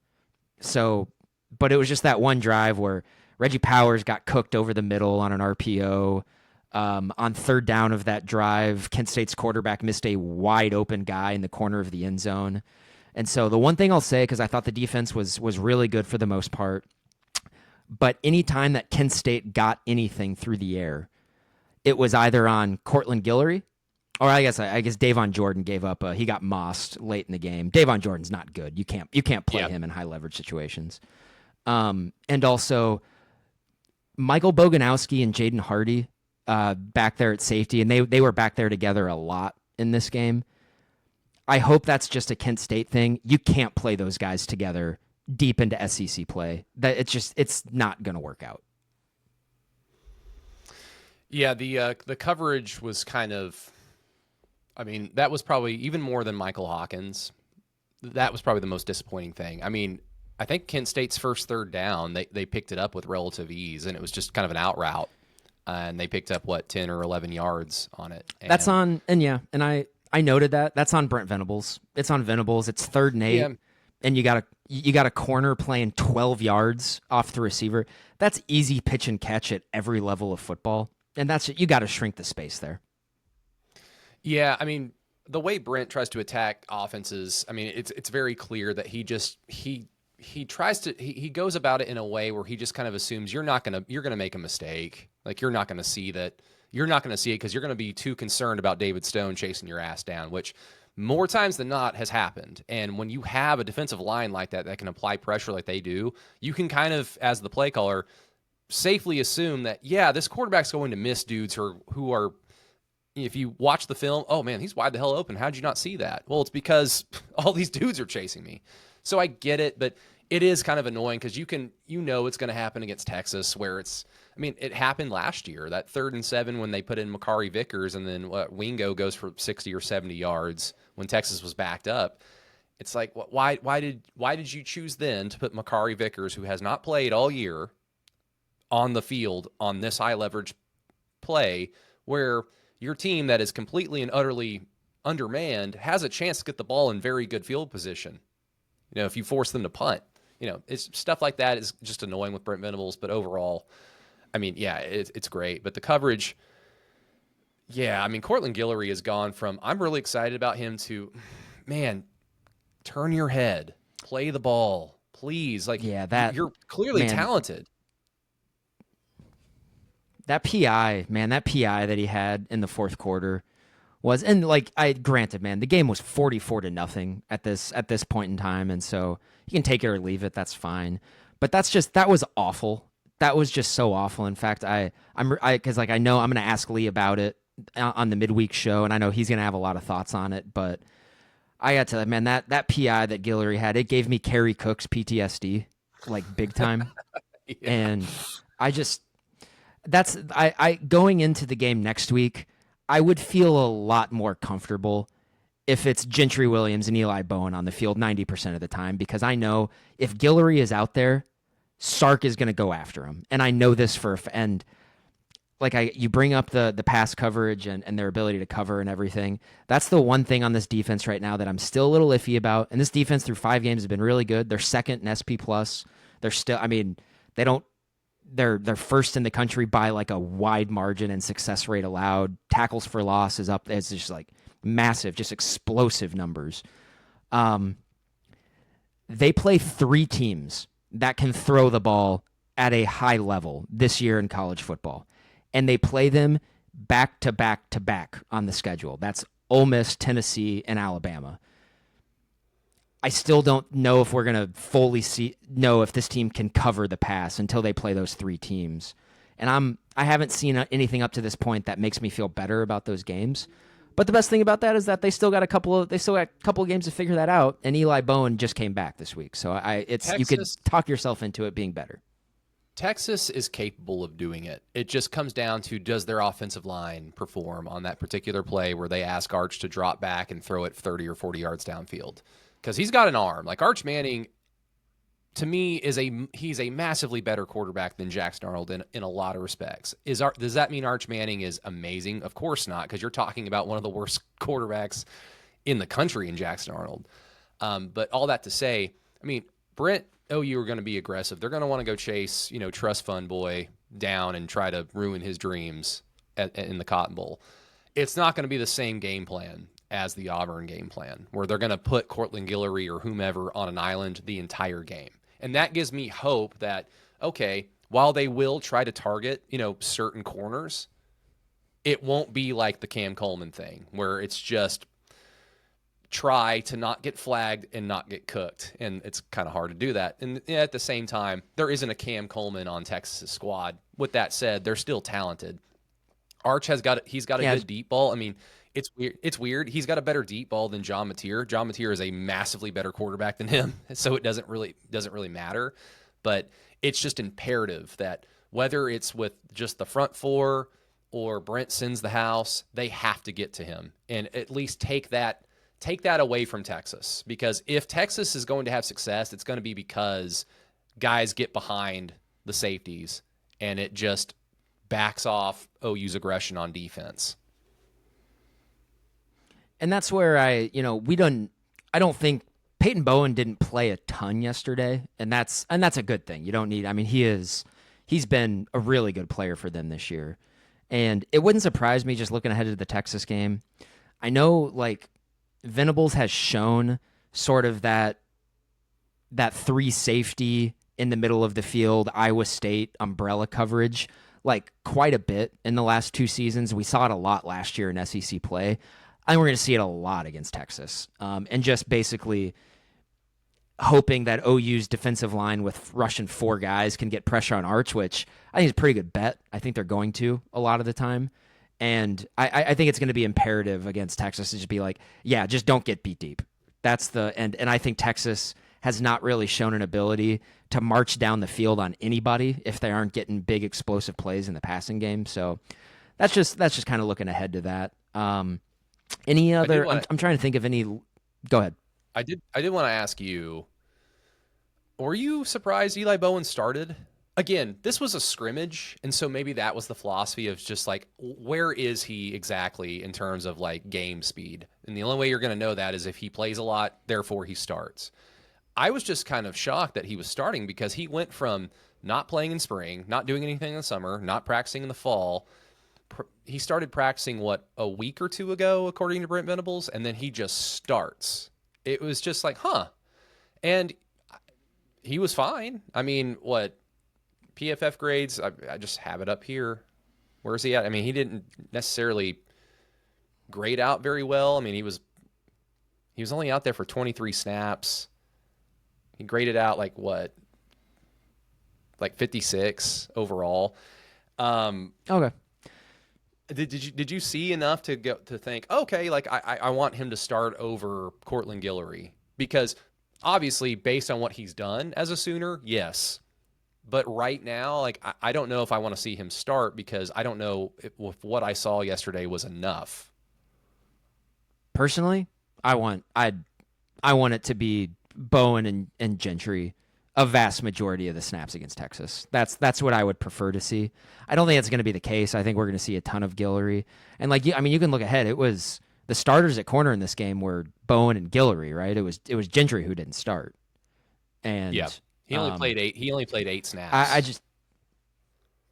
So, but it was just that one drive where Reggie Powers got cooked over the middle on an RPO. On third down of that drive, Kent State's quarterback missed a wide open guy in the corner of the end zone. And so the one thing I'll say, because I thought the defense was really good for the most part, but any time that Kent State got anything through the air, it was either on Cortland Guillory, or I guess Davon Jordan gave up. He got mossed late in the game. Davon Jordan's not good. You can't play him in high leverage situations. And also Michael Boganowski and Jaden Hardy back there at safety, and they were back there together a lot in this game. I hope that's just a Kent State thing. You can't play those guys together deep into SEC play. That it's not going to work out. Yeah, the coverage was kind of, I mean, that was probably even more than Michael Hawkins. That was probably the most disappointing thing. I mean, I think Kent State's first third down, they picked it up with relative ease, and it was just kind of an out route. and they picked up what 10 or 11 yards on it. That's And on, and yeah, and I noted that. That's on Brent Venables. It's on Venables. It's 3rd and 8, yeah, and you got a corner playing 12 yards off the receiver. That's easy pitch and catch at every level of football, and that's you got to shrink the space there. yeah, I mean, the way Brent tries to attack offenses, I mean, it's very clear that he tries to he goes about it in a way where he just kind of assumes you're gonna make a mistake. Like you're not gonna see that. You're not gonna see it because you're gonna be too concerned about David Stone chasing your ass down, which more times than not has happened. And when you have a defensive line like that can apply pressure like they do, you can kind of, as the play caller, safely assume that, yeah, this quarterback's going to miss dudes who are, if you watch the film, oh man, he's wide the hell open. How'd you not see that? Well, it's because all these dudes are chasing me. So I get it, but it is kind of annoying because it's going to happen against Texas where it happened last year, that 3rd and 7 when they put in Makari Vickers and then Wingo goes for 60 or 70 yards when Texas was backed up. It's like, why did you choose then to put Makari Vickers, who has not played all year, on the field on this high leverage play where your team that is completely and utterly undermanned has a chance to get the ball in very good field position? If you force them to punt, it's stuff like that is just annoying with Brent Venables. But overall, yeah, it's great. But the coverage, yeah, Cortland Guillory has gone from I'm really excited about him to, man, turn your head, play the ball, please. Like, Yeah, that you're clearly man, talented. that PI, man, that PI that he had in the 4th quarter was, and like I granted, man, the game was 44-0 at this point in time, and so you can take it or leave it. That's fine. But that was awful. That was just so awful. In fact, because like I know I'm going to ask Lee about it on the midweek show, and I know he's going to have a lot of thoughts on it. But I got to, man, that PI that Guillory had, it gave me Kerry Cook's PTSD, like big time. Yeah. And I just I going into the game next week, I would feel a lot more comfortable if it's Gentry Williams and Eli Bowen on the field 90% of the time, because I know if Guillory is out there, Sark is going to go after him. And I know this and like you bring up the pass coverage and their ability to cover and everything. That's the one thing on this defense right now that I'm still a little iffy about. And this defense through 5 games has been really good. They're 2nd in SP plus. They're still, they don't, they're 1st in the country by like a wide margin in success rate allowed. Tackles for loss is up. It's just like massive, just explosive numbers. They play 3 teams that can throw the ball at a high level this year in college football, and they play them back to back to back on the schedule. That's Ole Miss, Tennessee, and Alabama. I still don't know if we're going to fully know if this team can cover the pass until they play those 3 teams. And I haven't seen anything up to this point that makes me feel better about those games. But the best thing about that is that they still got a couple of games to figure that out. And Eli Bowen just came back this week, so you could talk yourself into it being better. Texas is capable of doing it. It just comes down to, does their offensive line perform on that particular play where they ask Arch to drop back and throw it 30 or 40 yards downfield? Because he's got an arm. Like Arch Manning, to me, he's a massively better quarterback than Jackson Arnold in a lot of respects. Does that mean Arch Manning is amazing? Of course not, because you're talking about one of the worst quarterbacks in the country in Jackson Arnold. But all that to say, Brent, OU are going to be aggressive. They're going to want to go chase, Trust Fund Boy down and try to ruin his dreams in the Cotton Bowl. It's not going to be the same game plan as the Auburn game plan, where they're going to put Cortland Guillory or whomever on an island the entire game. And that gives me hope that, okay, while they will try to target, certain corners, it won't be like the Cam Coleman thing where it's just try to not get flagged and not get cooked. And it's kind of hard to do that. And at the same time, there isn't a Cam Coleman on Texas' squad. With that said, they're still talented. Arch has got a good deep ball. It's weird. He's got a better deep ball than John Mateer. John Mateer is a massively better quarterback than him, so it doesn't really matter. But it's just imperative that whether it's with just the front 4 or Brent sends the house, they have to get to him and at least take that away from Texas. Because if Texas is going to have success, it's going to be because guys get behind the safeties and it just backs off OU's aggression on defense. And that's where I don't think Peyton Bowen didn't play a ton yesterday, and that's a good thing. You don't need. I mean, he's been a really good player for them this year, and it wouldn't surprise me just looking ahead to the Texas game. I know like Venables has shown sort of that three safety in the middle of the field Iowa State umbrella coverage like quite a bit in the last 2 seasons. We saw it a lot last year in SEC play. I think we're going to see it a lot against Texas, and just basically hoping that OU's defensive line with rushing 4 guys can get pressure on Arch, which I think is a pretty good bet. I think they're going to a lot of the time. And I think it's going to be imperative against Texas to just be like, yeah, just don't get beat deep. That's and I think Texas has not really shown an ability to march down the field on anybody if they aren't getting big explosive plays in the passing game. So that's just kind of looking ahead to that. Any other? I'm trying to think of any. Go ahead. I did want to ask you, were you surprised Eli Bowen started? Again, this was a scrimmage, and so maybe that was the philosophy of just like, where is he exactly in terms of like game speed? And the only way you're going to know that is if he plays a lot, therefore he starts. I was just kind of shocked that he was starting because he went from not playing in spring, not doing anything in the summer, not practicing in the fall. He started practicing, a week or 2 ago, according to Brent Venables, and then he just starts. It was just like, huh. And he was fine. I mean, PFF grades, I just have it up here. Where is he at? I mean, he didn't necessarily grade out very well. I mean, he was only out there for 23 snaps. He graded out like 56 overall. Okay. Did you see enough to think, okay, like I want him to start over Cortland Guillory? Because obviously, based on what he's done as a Sooner, yes. But right now, like I don't know if I want to see him start because I don't know if what I saw yesterday was enough. Personally, I want it to be Bowen and Gentry a vast majority of the snaps against Texas. That's what I would prefer to see. I don't think that's going to be the case. I think we're going to see a ton of Guillory. And you can look ahead. It was the starters at corner in this game were Bowen and Guillory, right? It was Gentry who didn't start. And yeah, he only played 8. He only played 8 snaps. I just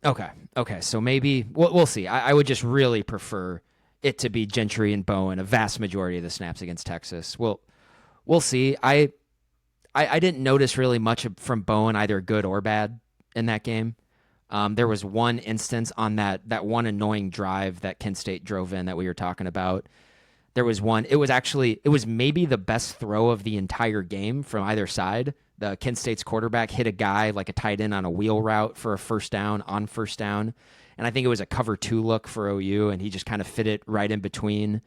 okay. So maybe we'll see. I would just really prefer it to be Gentry and Bowen a vast majority of the snaps against Texas. We'll see. I didn't notice really much from Bowen, either good or bad, in that game. There was one instance on that one annoying drive that Kent State drove in that we were talking about. There was one. It was maybe the best throw of the entire game from either side. The Kent State's quarterback hit a guy like a tight end on a wheel route for a first down. And I think it was a cover 2 look for OU, and he just kind of fit it right in between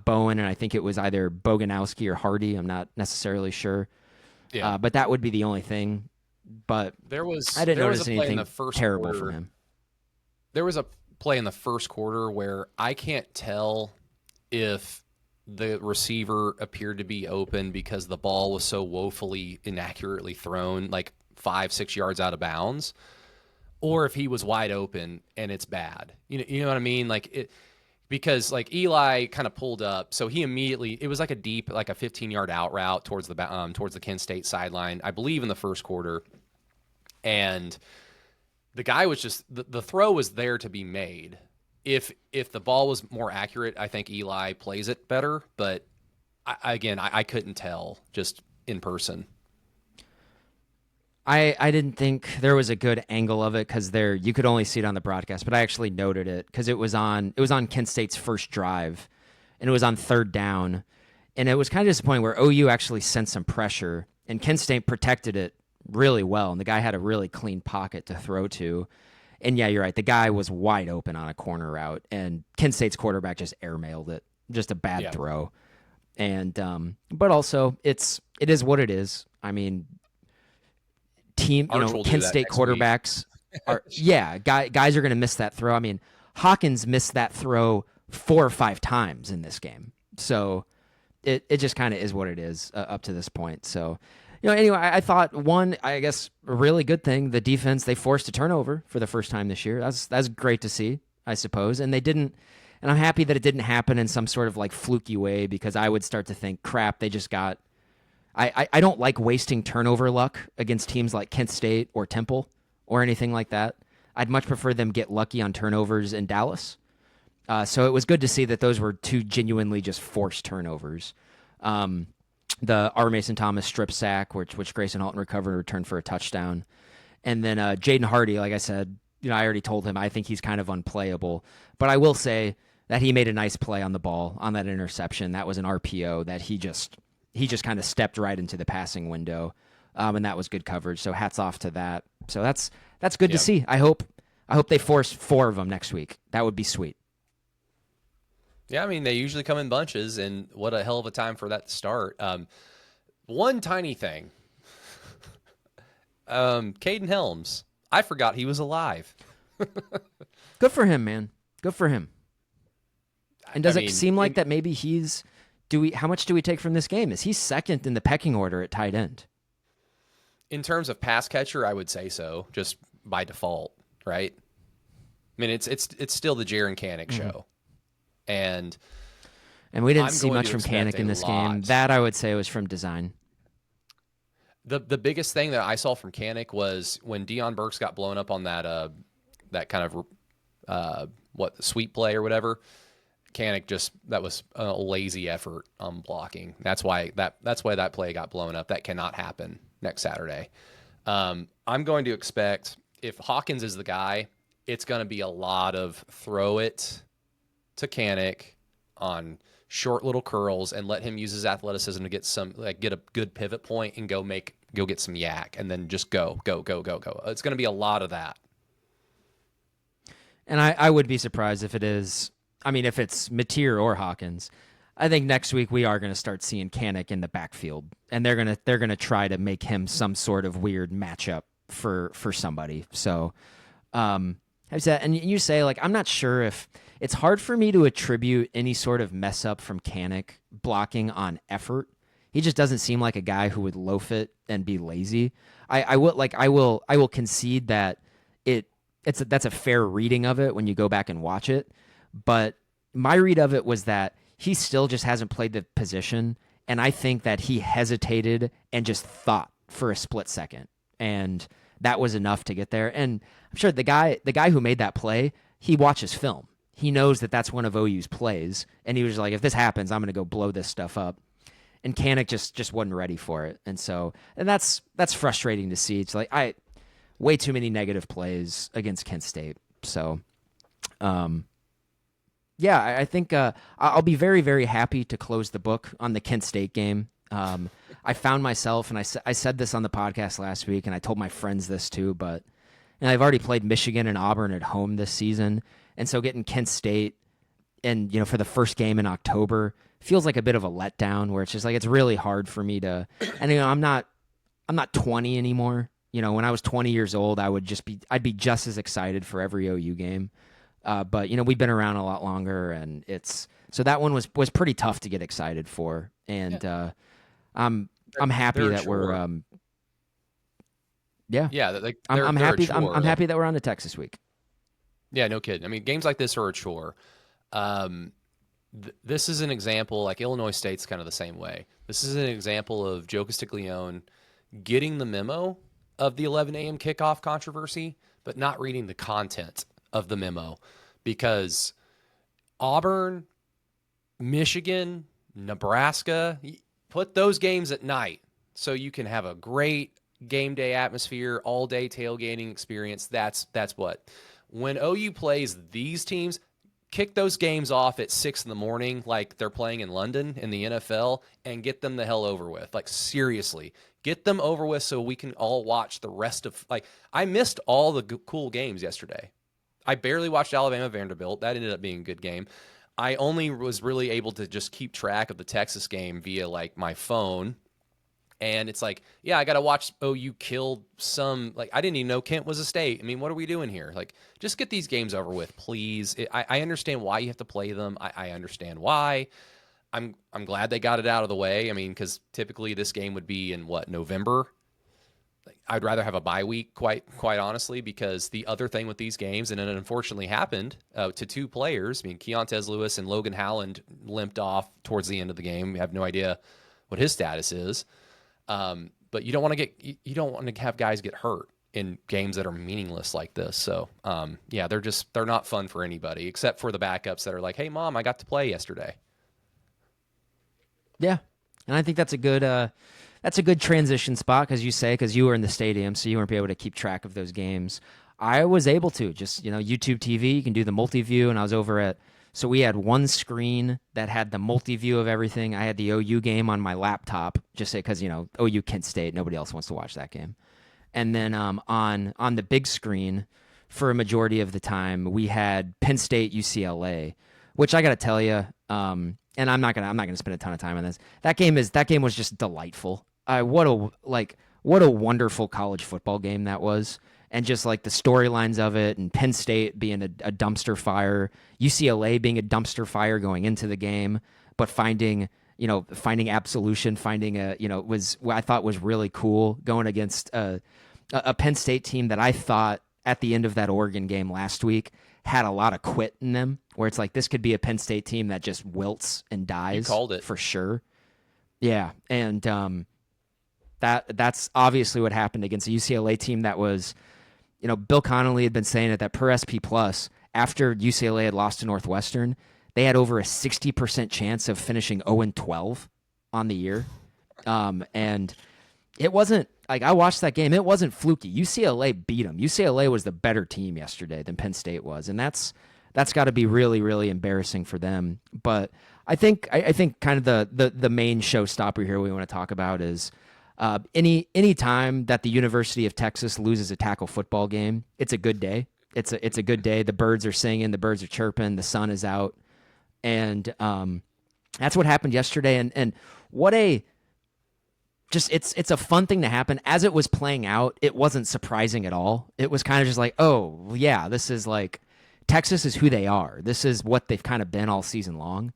Bowen, and I think it was either Boganowski or Hardy. I'm not necessarily sure. Yeah. But that would be the only thing. But I didn't notice anything terrible from him. There was a play in the first quarter where I can't tell if the receiver appeared to be open because the ball was so woefully inaccurately thrown, like 5-6 yards out of bounds, or if he was wide open and it's bad. You know what I mean? Because like Eli kind of pulled up, so he immediately, it was like a deep, like a 15-yard out route towards the Kent State sideline, I believe in the first quarter. And the guy was just, the throw was there to be made. If the ball was more accurate, I think Eli plays it better. But I couldn't tell just in person. I didn't think there was a good angle of it because you could only see it on the broadcast, but I actually noted it because it was on Kent State's first drive, and it was on 3rd down, and it was kind of disappointing where OU actually sent some pressure, and Kent State protected it really well, and the guy had a really clean pocket to throw to, and yeah, you're right, the guy was wide open on a corner route, and Kent State's quarterback just airmailed it, just a bad throw, and but also it is what it is. I mean. Kent State quarterbacks are guys are going to miss that throw. I mean, Hawkins missed that throw 4 or 5 times in this game. So it just kind of is what it is up to this point. So Anyway, I thought one, I guess, a really good thing. The defense, they forced a turnover for the first time this year. That's great to see, I suppose. And they didn't, and I'm happy that it didn't happen in some sort of like fluky way because I would start to think, crap, they just got. I don't like wasting turnover luck against teams like Kent State or Temple or anything like that. I'd much prefer them get lucky on turnovers in Dallas. So it was good to see that those were two genuinely just forced turnovers. The R. Mason Thomas strip sack, which Grayson Halton recovered and returned for a touchdown. And then Jaden Hardy, like I said, I already told him I think he's kind of unplayable. But I will say that he made a nice play on the ball on that interception. That was an RPO that he just kind of stepped right into the passing window, and that was good coverage. So hats off to that. So that's good to see. I hope they force 4 of them next week. That would be sweet. Yeah, I mean, they usually come in bunches, and what a hell of a time for that to start. One tiny thing. Caden Helms. I forgot he was alive. Good for him, man. Good for him. And does it seem like that maybe he's... how much do we take from this game? Is he second in the pecking order at tight end? In terms of pass catcher, I would say so, just by default, right? I mean, it's still the Jaren Kanak show. And we didn't see much from Kanak in this game. That I would say was from design. The biggest thing that I saw from Kanak was when Deion Burks got blown up on that kind of sweep play or whatever. Kanak that was a lazy effort on blocking. That's why that play got blown up. That cannot happen next Saturday. I'm going to expect if Hawkins is the guy, it's going to be a lot of throw it to Kanak on short little curls and let him use his athleticism to get a good pivot point and go get some yak and then just go. It's going to be a lot of that. And I would be surprised if it is. I mean, if it's Mateer or Hawkins, I think next week we are going to start seeing Kanak in the backfield, and they're gonna try to make him some sort of weird matchup for somebody. So, and you say like I'm not sure if it's hard for me to attribute any sort of mess up from Kanak blocking on effort. He just doesn't seem like a guy who would loaf it and be lazy. I will concede that that's a fair reading of it when you go back and watch it. But my read of it was that he still just hasn't played the position, and I think that he hesitated and just thought for a split second, and that was enough to get there. And I'm sure the guy who made that play, he watches film. He knows that that's one of OU's plays, and he was like, if this happens, I'm going to go blow this stuff up. And Kanak just wasn't ready for it, and that's frustrating to see. It's like way too many negative plays against Kent State. So, yeah, I think I'll be very, very happy to close the book on the Kent State game. I found myself, and I said this on the podcast last week, and I told my friends this too, but I've already played Michigan and Auburn at home this season, and so getting Kent State and for the first game in October feels like a bit of a letdown, where it's just like it's really hard for me to. And I'm not 20 anymore. When I was 20 years old, I'd be just as excited for every OU game. But we've been around a lot longer, and so that one was pretty tough to get excited for. And I'm happy that we're I'm happy I'm happy that we're on to Texas week. Yeah, no kidding. I mean, games like this are a chore. This is an example, like Illinois State's kind of the same way. This is an example of Joe Castiglione getting the memo of the 11 a.m. kickoff controversy, but not reading the content of the memo, because Auburn, Michigan, Nebraska, put those games at night so you can have a great game day atmosphere, all day tailgating experience. That's what. When OU plays these teams, kick those games off at 6 a.m. like they're playing in London in the NFL, and get them the hell over with. Like, seriously, get them over with so we can all watch the rest of, I missed all the cool games yesterday. I barely watched Alabama Vanderbilt. That ended up being a good game. I only was really able to just keep track of the Texas game via my phone. And it's like, yeah, I got to watch OU kill some, I didn't even know Kent was a state. I mean, what are we doing here? Just get these games over with, please. I understand why you have to play them. I understand why. I'm glad they got it out of the way. I mean, because typically this game would be in November. I'd rather have a bye week, quite honestly, because the other thing with these games, and it unfortunately happened to two players. I mean, Keontez Lewis and Logan Howland limped off towards the end of the game. We have no idea what his status is. But you don't want to have guys get hurt in games that are meaningless like this. So yeah, they're not fun for anybody except for the backups that are like, hey mom, I got to play yesterday. Yeah, and I think that's a good transition spot because you were in the stadium, so you weren't able to keep track of those games. I was able to just YouTube TV. You can do the multi view, and I was over at. So we had one screen that had the multi view of everything. I had the OU game on my laptop, just because OU Kent State. Nobody else wants to watch that game. And then on the big screen, for a majority of the time, we had Penn State UCLA, which I got to tell you. And I'm not gonna spend a ton of time on this. That game was just delightful. What a wonderful college football game that was, and just like the storylines of it, and Penn State being a dumpster fire, UCLA being a dumpster fire going into the game, but finding absolution, was what I thought was really cool going against a Penn State team that I thought at the end of that Oregon game last week had a lot of quit in them, where it's like this could be a Penn State team that just wilts and dies. You called it for sure. Yeah, and that's obviously what happened against a UCLA team that was, Bill Connolly had been saying it that per SP Plus, after UCLA had lost to Northwestern, they had over a 60% chance of finishing 0-12 on the year. And it wasn't like, I watched that game. It wasn't fluky. UCLA beat them. UCLA was the better team yesterday than Penn State was, and that's got to be really, really embarrassing for them. But I think kind of the main showstopper here we want to talk about is any time that the University of Texas loses a tackle football game, it's a good day. It's a good day. The birds are singing, the birds are chirping, the sun is out, and that's what happened yesterday. And what a just it's a fun thing to happen. As it was playing out, it wasn't surprising at all. It was kind of just like, oh yeah, this is like Texas is who they are. This is what they've kind of been all season long.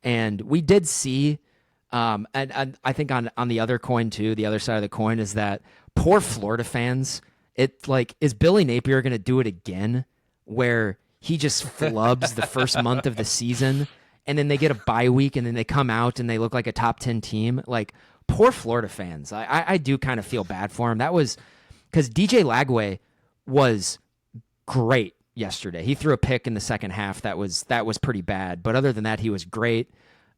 And we did see, and I think on the other coin too, the other side of the coin is that poor Florida fans. It like, is Billy Napier going to do it again, where he just flubs the first month of the season, and then they get a bye week, and then they come out and they look like a top 10 team? Like, poor Florida fans. I do kind of feel bad for him. That was because DJ Lagway was great yesterday. He threw a pick in the second half that was pretty bad, but other than that, he was great.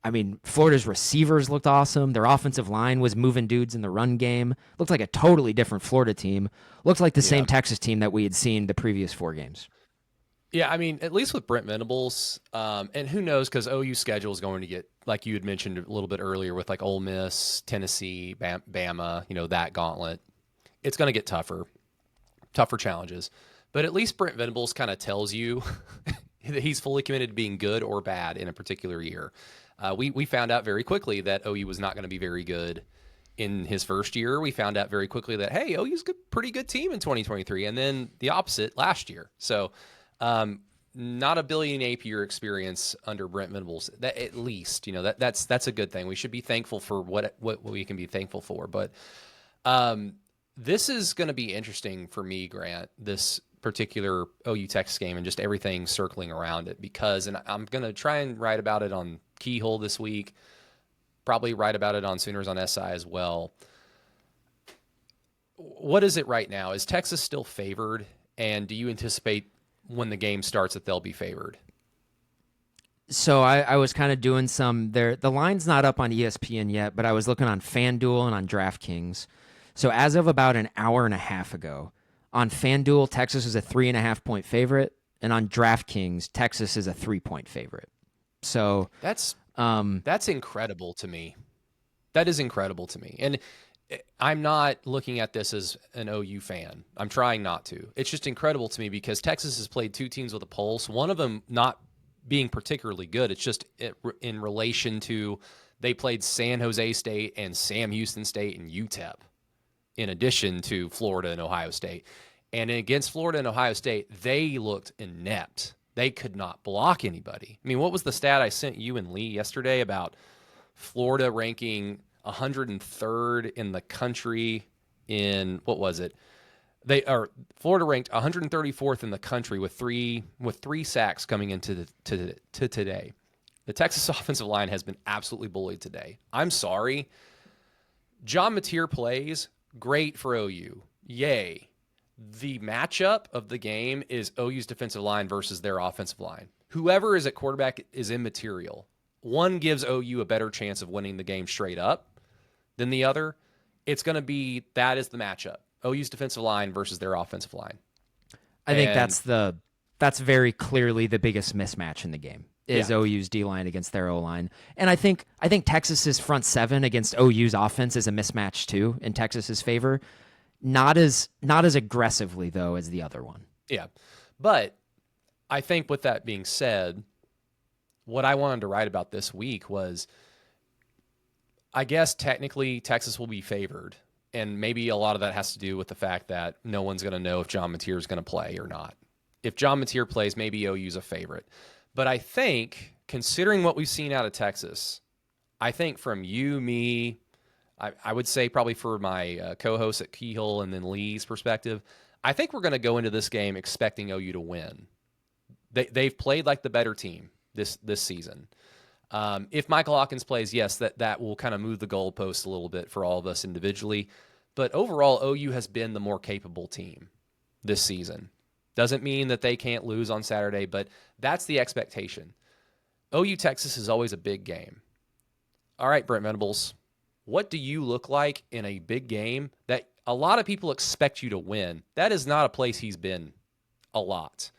I mean, Florida's receivers looked awesome. Their offensive line was moving dudes in the run game. Looked like a totally different Florida team. Looked like the same Texas team that we had seen the previous 4 games. Yeah, I mean, at least with Brent Venables, and who knows, because OU schedule is going to get, like you had mentioned a little bit earlier, with like Ole Miss, Tennessee, Bama, that gauntlet. It's going to get tougher challenges. But at least Brent Venables kind of tells you that he's fully committed to being good or bad in a particular year. We found out very quickly that OU was not going to be very good in his first year. We found out very quickly that, hey, OU's a pretty good team in 2023, and then the opposite last year. So not a Billy Napier experience under Brent Venables. That, at least, that's a good thing. We should be thankful for what we can be thankful for. But this is going to be interesting for me, Grant, this particular OU Texas game and just everything circling around it, because, and I'm going to try and write about it on Keyhole this week, probably write about it on Sooners on SI as well. What is it right now? Is Texas still favored? And do you anticipate when the game starts that they'll be favored? So I was kind of doing some there. The line's not up on ESPN yet, but I was looking on FanDuel and on DraftKings. So as of about an hour and a half ago, on FanDuel, Texas is a 3.5-point favorite, and on DraftKings, Texas is a 3-point favorite. So that's incredible to me. That is incredible to me. And I'm not looking at this as an OU fan. I'm trying not to. It's just incredible to me because Texas has played 2 teams with a pulse, one of them not being particularly good. It's just in relation to they played San Jose State and Sam Houston State and UTEP in addition to Florida and Ohio State. And against Florida and Ohio State, they looked inept. They could not block anybody. I mean, what was the stat I sent you and Lee yesterday about Florida ranking 103rd in the country in, what was it? Florida ranked 134th in the country with three sacks coming into today. The Texas offensive line has been absolutely bullied today. I'm sorry. John Mateer plays great for OU. Yay. The matchup of the game is OU's defensive line versus their offensive line. Whoever is at quarterback is immaterial. One gives OU a better chance of winning the game straight up than the other. It's going to be, that is the matchup. OU's defensive line versus their offensive line. I think that's very clearly the biggest mismatch in the game is OU's D-line against their O-line. And I think Texas's front seven against OU's offense is a mismatch too in Texas's favor. Not as aggressively though as the other one. Yeah. But I think with that being said, what I wanted to write about this week was, I guess technically Texas will be favored. And maybe a lot of that has to do with the fact that no one's going to know if John Mateer is going to play or not. If John Mateer plays, maybe OU's a favorite. But I think, considering what we've seen out of Texas, I think from you, me, I would say probably for my co-host at Keyhole and then Lee's perspective, I think we're going to go into this game expecting OU to win. They've played like the better team this season. If Michael Hawkins plays, yes, that will kind of move the goalpost a little bit for all of us individually. But overall, OU has been the more capable team this season. Doesn't mean that they can't lose on Saturday, but that's the expectation. OU Texas is always a big game. All right, Brent Venables, what do you look like in a big game that a lot of people expect you to win? That is not a place he's been a lot.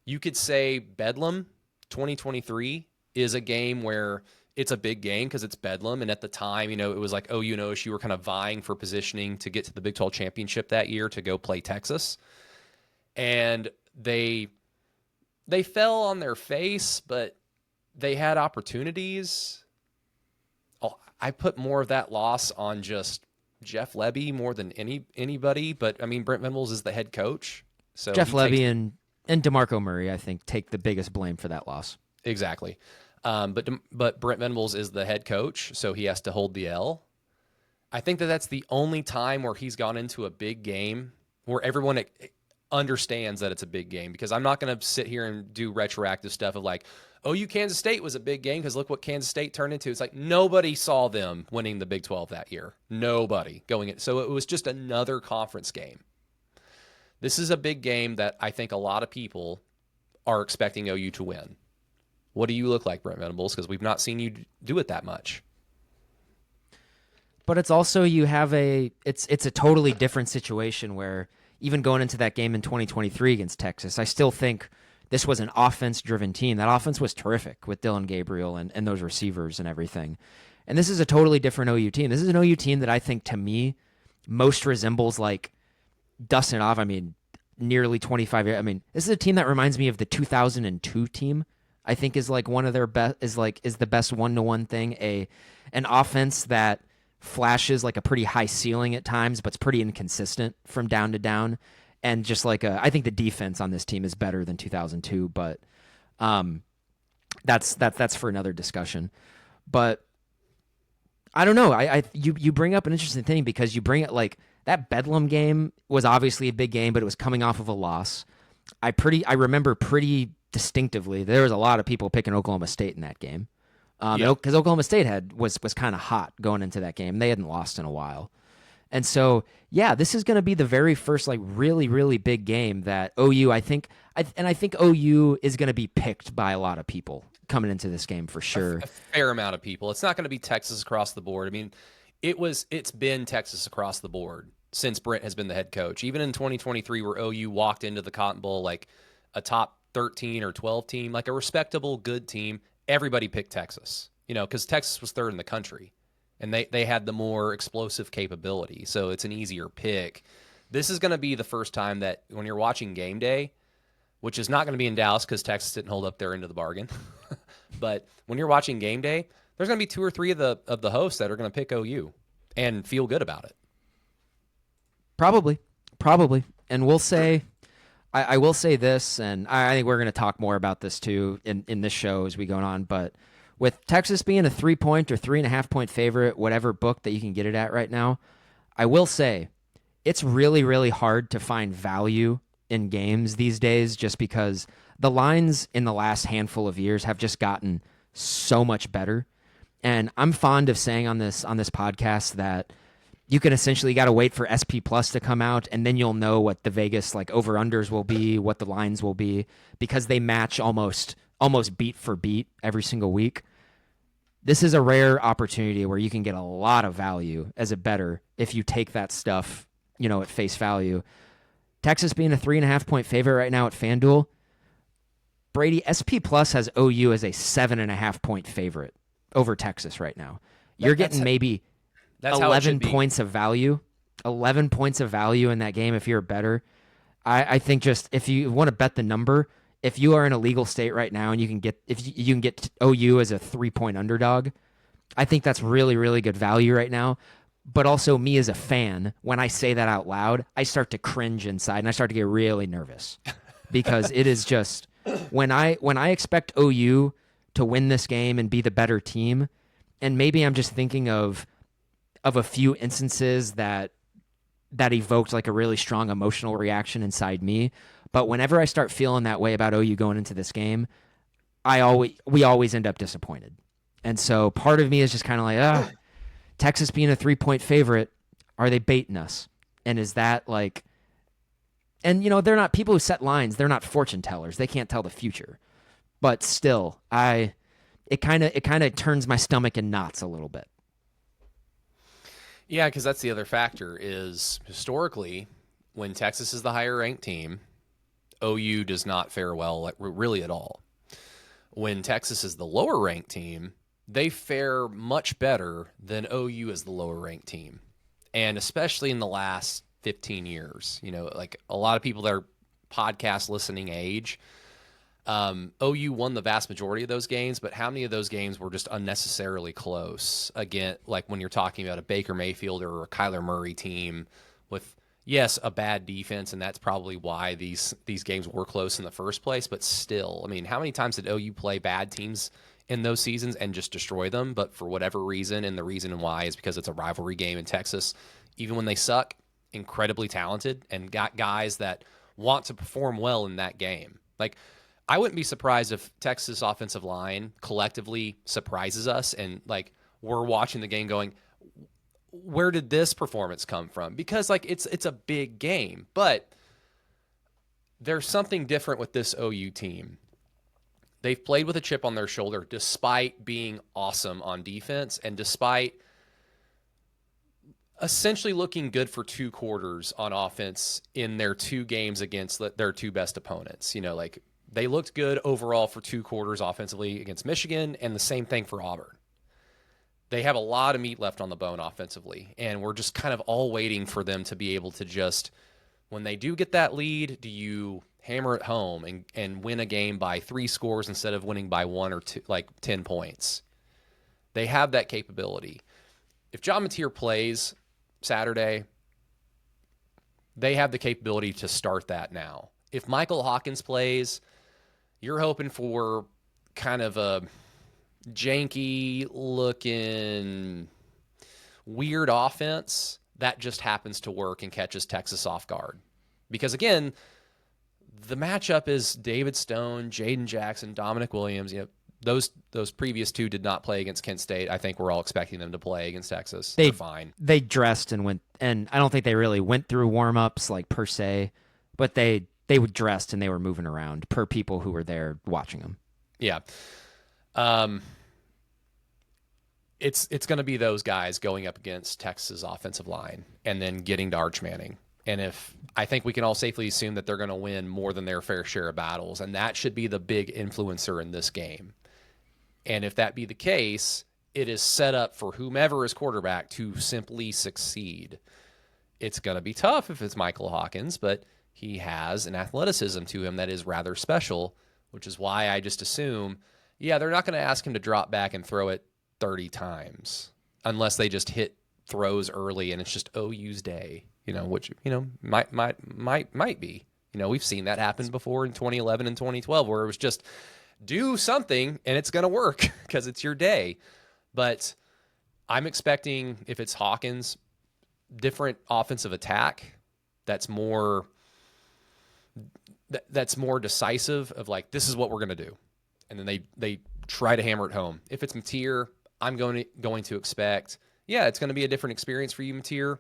You could say Bedlam 2023 is a game where it's a big game because it's Bedlam. And at the time, it was like OU and OSU were kind of vying for positioning to get to the Big 12 championship that year to go play Texas. And they fell on their face, but they had opportunities. Oh, I put more of that loss on just Jeff Lebby more than anybody. But, I mean, Brent Venables is the head coach. So Jeff Lebby and DeMarco Murray, I think, take the biggest blame for that loss. Exactly. But Brent Venables is the head coach, so he has to hold the L. I think that's the only time where he's gone into a big game where everyone understands that it's a big game, because I'm not going to sit here and do retroactive stuff of like, OU Kansas State was a big game because look what Kansas State turned into. It's like nobody saw them winning the Big 12 that year. Nobody going in. So it was just another conference game. This is a big game that I think a lot of people are expecting OU to win. What do you look like, Brent Venables? Because we've not seen you do it that much. But it's also it's a totally different situation where even going into that game in 2023 against Texas, I still think this was an offense-driven team. That offense was terrific with Dylan Gabriel and those receivers and everything. And this is a totally different OU team. This is an OU team that I think, to me, most resembles like dusting off. I mean, nearly 25 years. I mean, this is a team that reminds me of the 2002 team. I think is like one of their best is the best one-to-one thing. An offense that flashes like a pretty high ceiling at times, but's pretty inconsistent from down to down. And just like I think the defense on this team is better than 2002, but that's for another discussion. But I don't know. You bring up an interesting thing because you bring it like that Bedlam game was obviously a big game, but it was coming off of a loss. I remember pretty distinctively there was a lot of people picking Oklahoma State in that game. Because Oklahoma State was kind of hot going into that game. They hadn't lost in a while. And so, yeah, this is going to be the very first like really, really big game that OU, I think OU is going to be picked by a lot of people coming into this game for sure. A fair amount of people. It's not going to be Texas across the board. I mean, it's been Texas across the board since Brent has been the head coach. Even in 2023 where OU walked into the Cotton Bowl like a top 13 or 12 team, like a respectable, good team, everybody picked Texas, because Texas was third in the country. And they had the more explosive capability, so it's an easier pick. This is going to be the first time that when you're watching game day, which is not going to be in Dallas because Texas didn't hold up their end of the bargain, but when you're watching game day, there's going to be 2 or 3 of the hosts that are going to pick OU and feel good about it. Probably. And we'll say, I will say this, and I think we're going to talk more about this too in this show as we go on. But with Texas being a 3-point or 3.5 point favorite, whatever book that you can get it at right now, I will say it's really, really hard to find value in games these days just because the lines in the last handful of years have just gotten so much better. And I'm fond of saying on this podcast that you can essentially got to wait for SP Plus to come out, and then you'll know what the Vegas like over unders will be, what the lines will be, because they match almost beat for beat every single week. This is a rare opportunity where you can get a lot of value as a bettor if you take that stuff, at face value. Texas being a 3.5 point favorite right now at FanDuel. Brady, SP Plus has OU as a 7.5 point favorite over Texas right now. You're getting maybe that's 11 points of value. 11 points of value in that game if you're a bettor. I think just if you want to bet the number, if you are in a legal state right now and you can get OU as a 3-point underdog, I think that's really, really good value right now. But also me as a fan, when I say that out loud, I start to cringe inside and I start to get really nervous because it is just when I expect OU to win this game and be the better team, and maybe I'm just thinking of a few instances that evoked like a really strong emotional reaction inside me. But whenever I start feeling that way about OU going into this game, we always end up disappointed. And so part of me is just kind of like, Texas being a 3-point favorite, are they baiting us? And is that like, and they're not people who set lines. They're not fortune tellers. They can't tell the future. But still, it kind of turns my stomach in knots a little bit. Yeah, because that's the other factor is historically when Texas is the higher ranked team, OU does not fare well really at all. When Texas is the lower ranked team, they fare much better than OU as the lower ranked team. And especially in the last 15 years, like a lot of people that are podcast listening age, OU won the vast majority of those games, but how many of those games were just unnecessarily close? Again, like when you're talking about a Baker Mayfield or a Kyler Murray team with, yes, a bad defense, and that's probably why these games were close in the first place, but still, I mean, how many times did OU play bad teams in those seasons and just destroy them? But for whatever reason, and the reason why is because it's a rivalry game in Texas, even when they suck, incredibly talented and got guys that want to perform well in that game. Like, I wouldn't be surprised if Texas offensive line collectively surprises us and like we're watching the game going, where did this performance come from? Because like it's a big game, but there's something different with this OU team. They've played with a chip on their shoulder despite being awesome on defense and despite essentially looking good for 2 quarters on offense in their 2 games against their 2 best opponents. Like they looked good overall for 2 quarters offensively against Michigan, and the same thing for Auburn. They have a lot of meat left on the bone offensively, and we're just kind of all waiting for them to be able to just, when they do get that lead, do you hammer it home and win a game by 3 scores instead of winning by 1 or 2, like 10 points? They have that capability. If John Mateer plays Saturday, they have the capability to start that now. If Michael Hawkins plays, you're hoping for kind of a janky-looking, weird offense that just happens to work and catches Texas off guard. Because, again, the matchup is David Stone, Jaden Jackson, Dominic Williams. Those previous 2 did not play against Kent State. I think we're all expecting them to play against Texas. They're fine. They dressed and went, and I don't think they really went through warm-ups, like, per se, but they dressed and they were moving around per people who were there watching them. Yeah. It's going to be those guys going up against Texas' offensive line and then getting to Arch Manning. And I think we can all safely assume that they're going to win more than their fair share of battles, and that should be the big influencer in this game. And if that be the case, it is set up for whomever is quarterback to simply succeed. It's going to be tough if it's Michael Hawkins, but he has an athleticism to him that is rather special, which is why I just assume, they're not going to ask him to drop back and throw it 30 times unless they just hit throws early and it's just OU's day, which, might be, We've seen that happen before in 2011 and 2012 where it was just do something and it's going to work because it's your day. But I'm expecting, if it's Hawkins, different offensive attack that's more decisive of like, this is what we're going to do. And then they try to hammer it home. If it's Mateer, I'm going to expect, it's going to be a different experience for you, Mateer.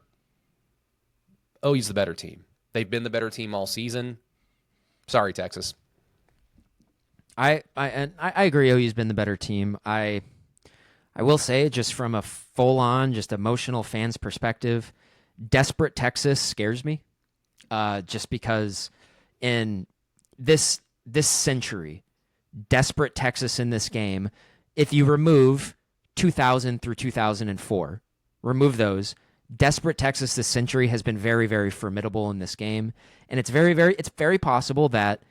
OU's the better team. They've been the better team all season. Sorry, Texas. I agree. OU's been the better team. I will say, just from a full-on, just emotional fans perspective, desperate Texas scares me. Just because in this century, desperate Texas in this game, if you remove 2000 through 2004, remove those, desperate Texas this century has been very, very formidable in this game. And it's very possible that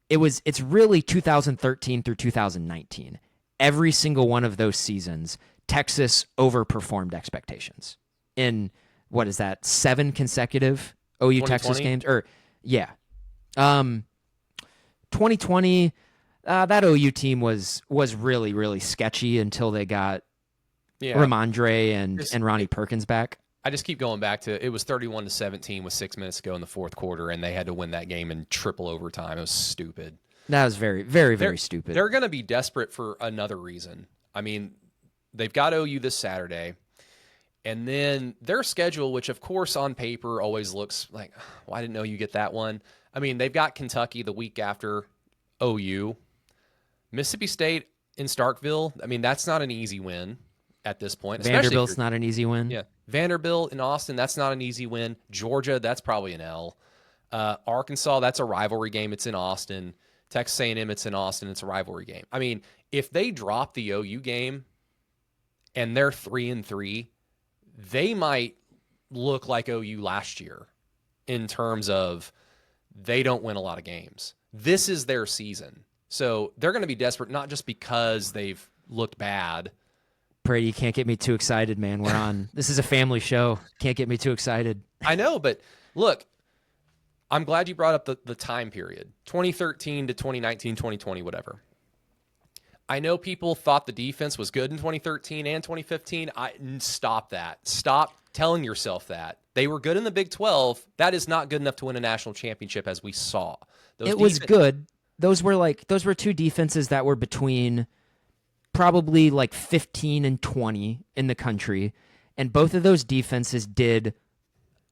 it's really 2013 through 2019. Every single one of those seasons, Texas overperformed expectations. In, what is that, 7 consecutive OU Texas games? 2020, that OU team was really, really sketchy until they got Ramondre and Ronnie Perkins back. I just keep going back to, it was 31-17 with 6 minutes to go in the fourth quarter, and they had to win that game in triple overtime. It was stupid. That was very, very, very stupid. They're going to be desperate for another reason. I mean, they've got OU this Saturday, and then their schedule, which of course on paper always looks like, why didn't OU get that one? I mean, they've got Kentucky the week after OU. Mississippi State in Starkville, I mean, that's not an easy win at this point. Vanderbilt's not an easy win. Yeah. Vanderbilt in Austin, that's not an easy win. Georgia, that's probably an L. Arkansas, that's a rivalry game. It's in Austin. Texas A&M, it's in Austin. It's a rivalry game. I mean, if they drop the OU game and they're 3-3, they might look like OU last year in terms of they don't win a lot of games. This is their season. So they're going to be desperate, not just because they've looked bad. Brady, you can't get me too excited, man. We're on. This is a family show. Can't get me too excited. I know, but look, I'm glad you brought up the time period, 2013 to 2019, 2020, whatever. I know people thought the defense was good in 2013 and 2015. Stop that. Stop telling yourself that. They were good in the Big 12. That is not good enough to win a national championship, as we saw. It was good. Those were two defenses that were between probably like 15 and 20 in the country, and both of those defenses did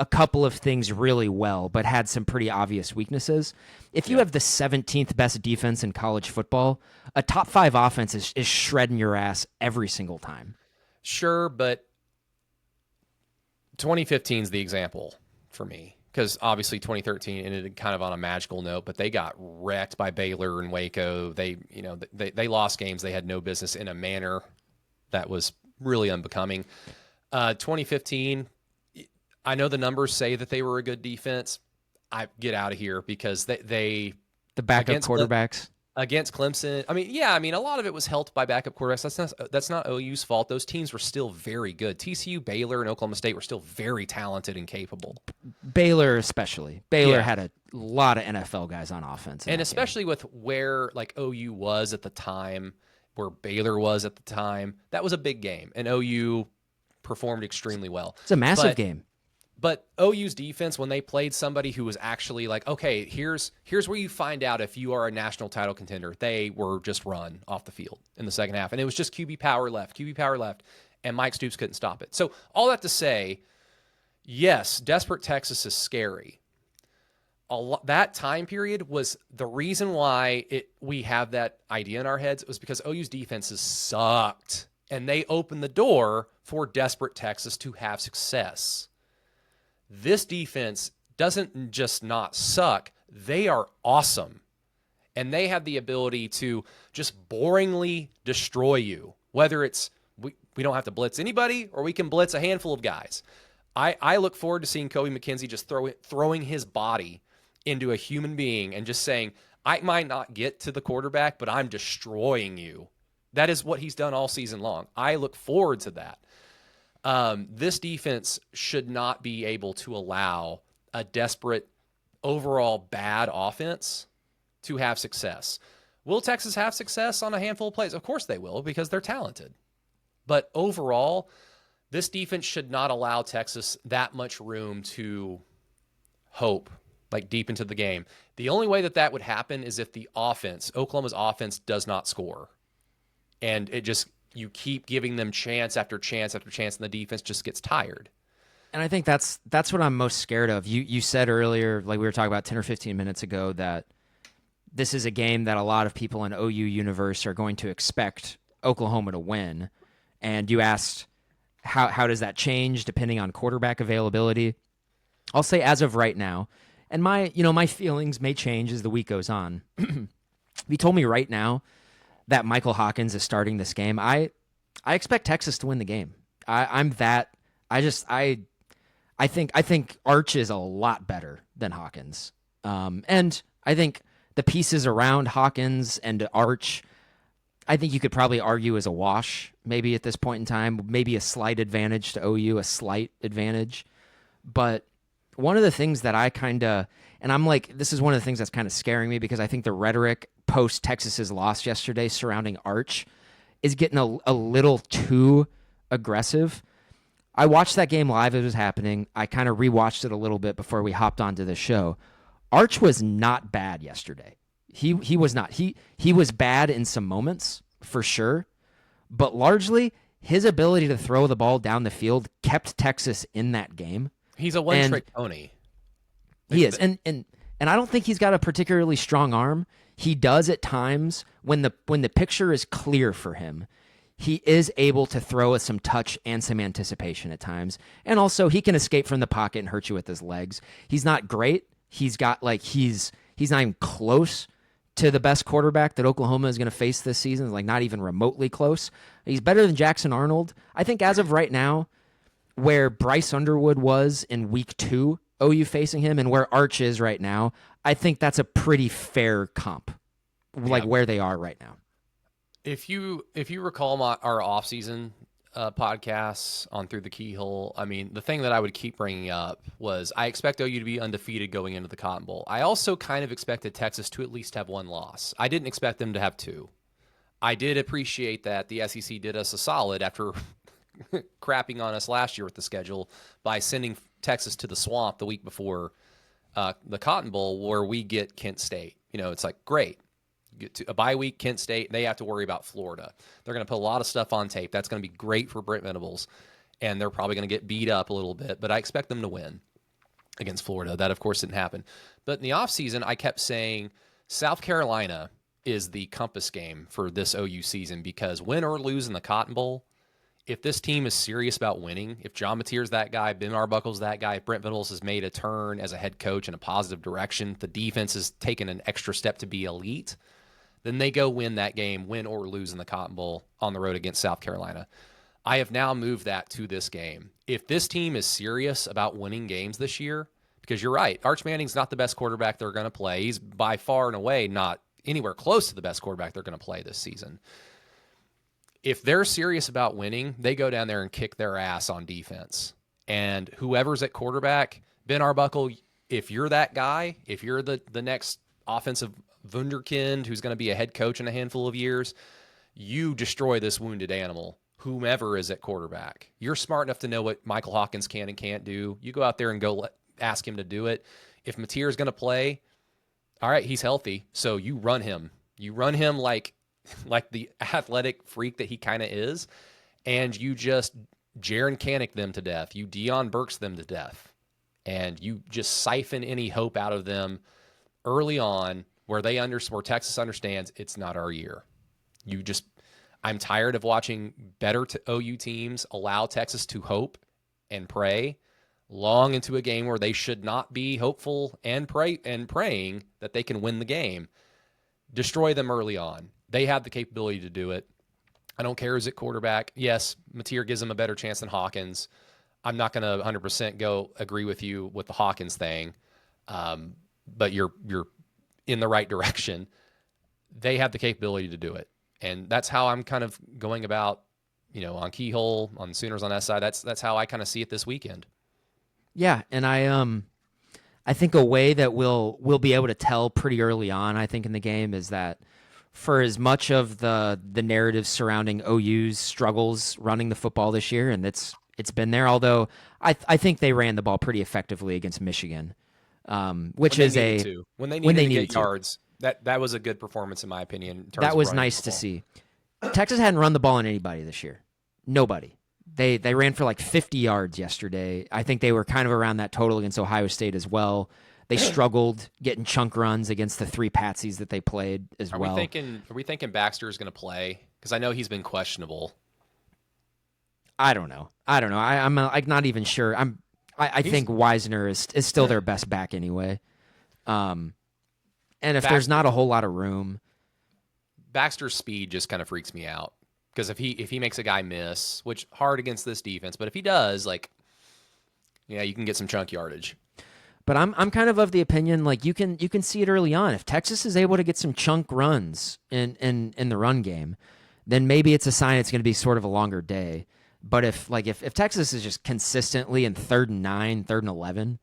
a couple of things really well, but had some pretty obvious weaknesses. If you have the 17th best defense in college football, a top 5 offense is shredding your ass every single time. Sure, but 2015 is the example for me, because obviously 2013 ended kind of on a magical note, but they got wrecked by Baylor and Waco. They lost games they had no business in a manner that was really unbecoming. 2015, I know the numbers say that they were a good defense. I get out of here, because the backup quarterbacks against Clemson. I mean, a lot of it was helped by backup quarterbacks. That's not OU's fault. Those teams were still very good. TCU, Baylor, and Oklahoma State were still very talented and capable. Baylor especially. Baylor had a lot of NFL guys on offense. And especially with where like OU was at the time, where Baylor was at the time, that was a big game. And OU performed extremely well. It's a massive game. But OU's defense, when they played somebody who was actually like, okay, here's where you find out if you are a national title contender, they were just run off the field in the second half. And it was just QB power left, and Mike Stoops couldn't stop it. So all that to say, yes, desperate Texas is scary. That time period was the reason why we have that idea in our heads. It was because OU's defenses sucked, and they opened the door for desperate Texas to have success. This defense doesn't just not suck. They are awesome. And they have the ability to just boringly destroy you, whether it's we don't have to blitz anybody or we can blitz a handful of guys. I look forward to seeing Kobe McKenzie just throwing his body into a human being and just saying, I might not get to the quarterback, but I'm destroying you. That is what he's done all season long. I look forward to that. This defense should not be able to allow a desperate overall bad offense to have success. Will Texas have success on a handful of plays? Of course they will, because they're talented. But overall, this defense should not allow Texas that much room to hope, like deep into the game. The only way that that would happen is if the offense, Oklahoma's offense, does not score. And it just, you keep giving them chance after chance after chance, and the defense just gets tired. And I think that's what I'm most scared of. You said earlier, like we were talking about 10 or 15 minutes ago, that this is a game that a lot of people in OU universe are going to expect Oklahoma to win. And you asked how does that change depending on quarterback availability? I'll say as of right now, and my feelings may change as the week goes on. If you told me right now that Michael Hawkins is starting this game, I expect Texas to win the game. I think Arch is a lot better than Hawkins. And I think the pieces around Hawkins and Arch, I think you could probably argue as a wash maybe at this point in time, maybe a slight advantage to OU, a slight advantage. But one of the things that and I'm like, this is one of the things that's kind of scaring me, because I think the rhetoric post Texas's loss yesterday surrounding Arch is getting a little too aggressive. I watched that game live as it was happening. I kind of rewatched it a little bit before we hopped onto the show. Arch was not bad yesterday. He was not. He was bad in some moments, for sure. But largely, his ability to throw the ball down the field kept Texas in that game. He's a one-trick pony. He is. And I don't think he's got a particularly strong arm. He does at times, when the picture is clear for him, he is able to throw with some touch and some anticipation at times. And also, he can escape from the pocket and hurt you with his legs. He's not great. He's not even close to the best quarterback that Oklahoma is going to face this season, like not even remotely close. He's better than Jackson Arnold. I think as of right now, where Bryce Underwood was in week 2, OU facing him, and where Arch is right now, I think that's a pretty fair comp, like where they are right now. If you recall our offseason podcasts on Through the Keyhole, I mean, the thing that I would keep bringing up was I expect OU to be undefeated going into the Cotton Bowl. I also kind of expected Texas to at least have one loss. I didn't expect them to have two. I did appreciate that the SEC did us a solid after crapping on us last year with the schedule by sending Texas to the swamp the week before the Cotton Bowl, where we get Kent State. You know, it's like, great. Get to a bye week, Kent State, they have to worry about Florida. They're going to put a lot of stuff on tape. That's going to be great for Brent Venables, and they're probably going to get beat up a little bit, but I expect them to win against Florida. That, of course, didn't happen. But in the offseason, I kept saying South Carolina is the compass game for this OU season, because win or lose in the Cotton Bowl, if this team is serious about winning, if John Mateer's that guy, Ben Arbuckle's that guy, if Brent Venables has made a turn as a head coach in a positive direction, the defense has taken an extra step to be elite, then they go win that game, win or lose in the Cotton Bowl on the road against South Carolina. I have now moved that to this game. If this team is serious about winning games this year, because you're right, Arch Manning's not the best quarterback they're going to play. He's by far and away not anywhere close to the best quarterback they're going to play this season. If they're serious about winning, they go down there and kick their ass on defense. And whoever's at quarterback, Ben Arbuckle, if you're that guy, if you're the next offensive wunderkind who's going to be a head coach in a handful of years, you destroy this wounded animal, whomever is at quarterback. You're smart enough to know what Michael Hawkins can and can't do. You go out there and ask him to do it. If Mateer is going to play, all right, he's healthy, so you run him. You run him like the athletic freak that he kind of is, and you just Jaron Canick them to death. You Deion Burks them to death, and you just siphon any hope out of them early on, where where Texas understands it's not our year. I'm tired of watching better OU teams allow Texas to hope and pray long into a game where they should not be hopeful and praying that they can win the game. Destroy them early on. They have the capability to do it. I don't care who's at quarterback. Yes, Mateer gives them a better chance than Hawkins. I'm not going to 100% go agree with you with the Hawkins thing, but you're in the right direction. They have the capability to do it. And that's how I'm kind of going about, on Keyhole, on Sooners on that side. That's how I kind of see it this weekend. Yeah, and I I think a way that we'll be able to tell pretty early on, I think, in the game is that for as much of the narrative surrounding OU's struggles running the football this year, and it's been there. Although I think they ran the ball pretty effectively against Michigan, which When they is needed a to, when they when needed they to needed get to. yards, that was a good performance in my opinion in terms That of was running the nice to football. see. Texas hadn't run the ball on anybody this year. Nobody. They ran for like 50 yards yesterday. I think they were kind of around that total against Ohio State as well. They struggled getting chunk runs against the three patsies that they played as well. Are we thinking Baxter is going to play? Because I know he's been questionable. I don't know. I'm like not even sure. I He's think Wisner is still their best back anyway. Um, and if there's Baxter, not a whole lot of room, Baxter's speed just kind of freaks me out. Because if he makes a guy miss, which hard against this defense, but if he does, like, yeah, you can get some chunk yardage. but I'm kind of the opinion like you can see it early on. If Texas is able to get some chunk runs in the run game, then maybe it's a sign it's going to be sort of a longer day. But if Texas is just consistently in 3rd and 9, 3rd and 11,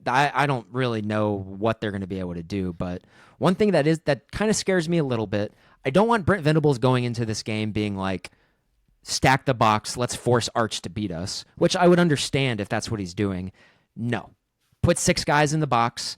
I don't really know what they're going to be able to do. But one thing that kind of scares me a little bit, I don't want Brent Venables going into this game being like, stack the box, let's force Arch to beat us, which I would understand if that's what he's doing. No. Put 6 guys in the box,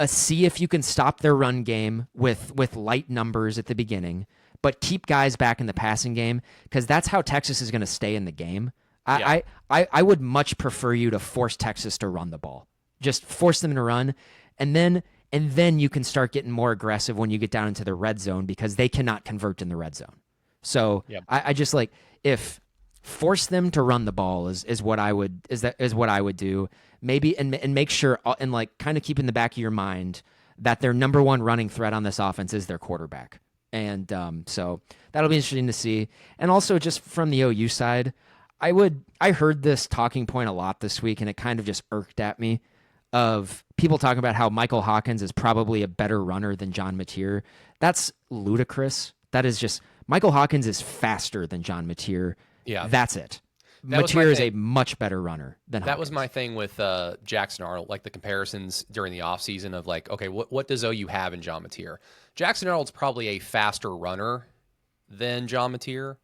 see if you can stop their run game with light numbers at the beginning, but keep guys back in the passing game because that's how Texas is going to stay in the game. Yeah. I would much prefer you to force Texas to run the ball. Just force them to run, and then you can start getting more aggressive when you get down into the red zone because they cannot convert in the red zone. So Yep. I just like if force them to run the ball is what I would do. Maybe and make sure and like kind of keep in the back of your mind that their number one running threat on this offense is their quarterback. And so that'll be interesting to see. And also just from the OU side, I heard this talking point a lot this week, and it kind of just irked at me of people talking about how Michael Hawkins is probably a better runner than John Mateer. That's ludicrous. That is just Michael Hawkins is faster than John Mateer. Yeah. That's it. That was my Mateer is a thing. much better runner than That Hawkins. was my thing with Jackson Arnold, like the comparisons during the offseason of like, okay, what does OU have in John Mateer? Jackson Arnold's probably a faster runner than John Mateer,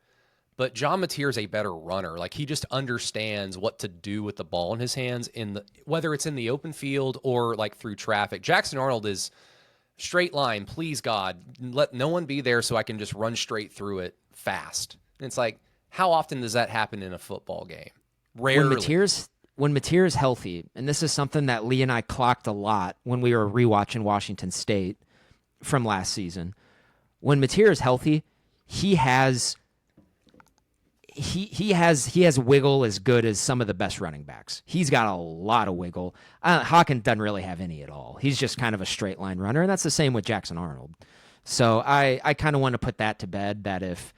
but John Mateer is a better runner. Like he just understands what to do with the ball in his hands whether it's in the open field or like through traffic. Jackson Arnold is straight line, please God, let no one be there so I can just run straight through it fast. And it's like, how often does that happen in a football game? Rarely. When Mateer's healthy, and this is something that Lee and I clocked a lot when we were rewatching Washington State from last season. When Mateer is healthy, he has wiggle as good as some of the best running backs. He's got a lot of wiggle. Hawkins doesn't really have any at all. He's just kind of a straight line runner, and that's the same with Jackson Arnold. So I kind of want to put that to bed. That if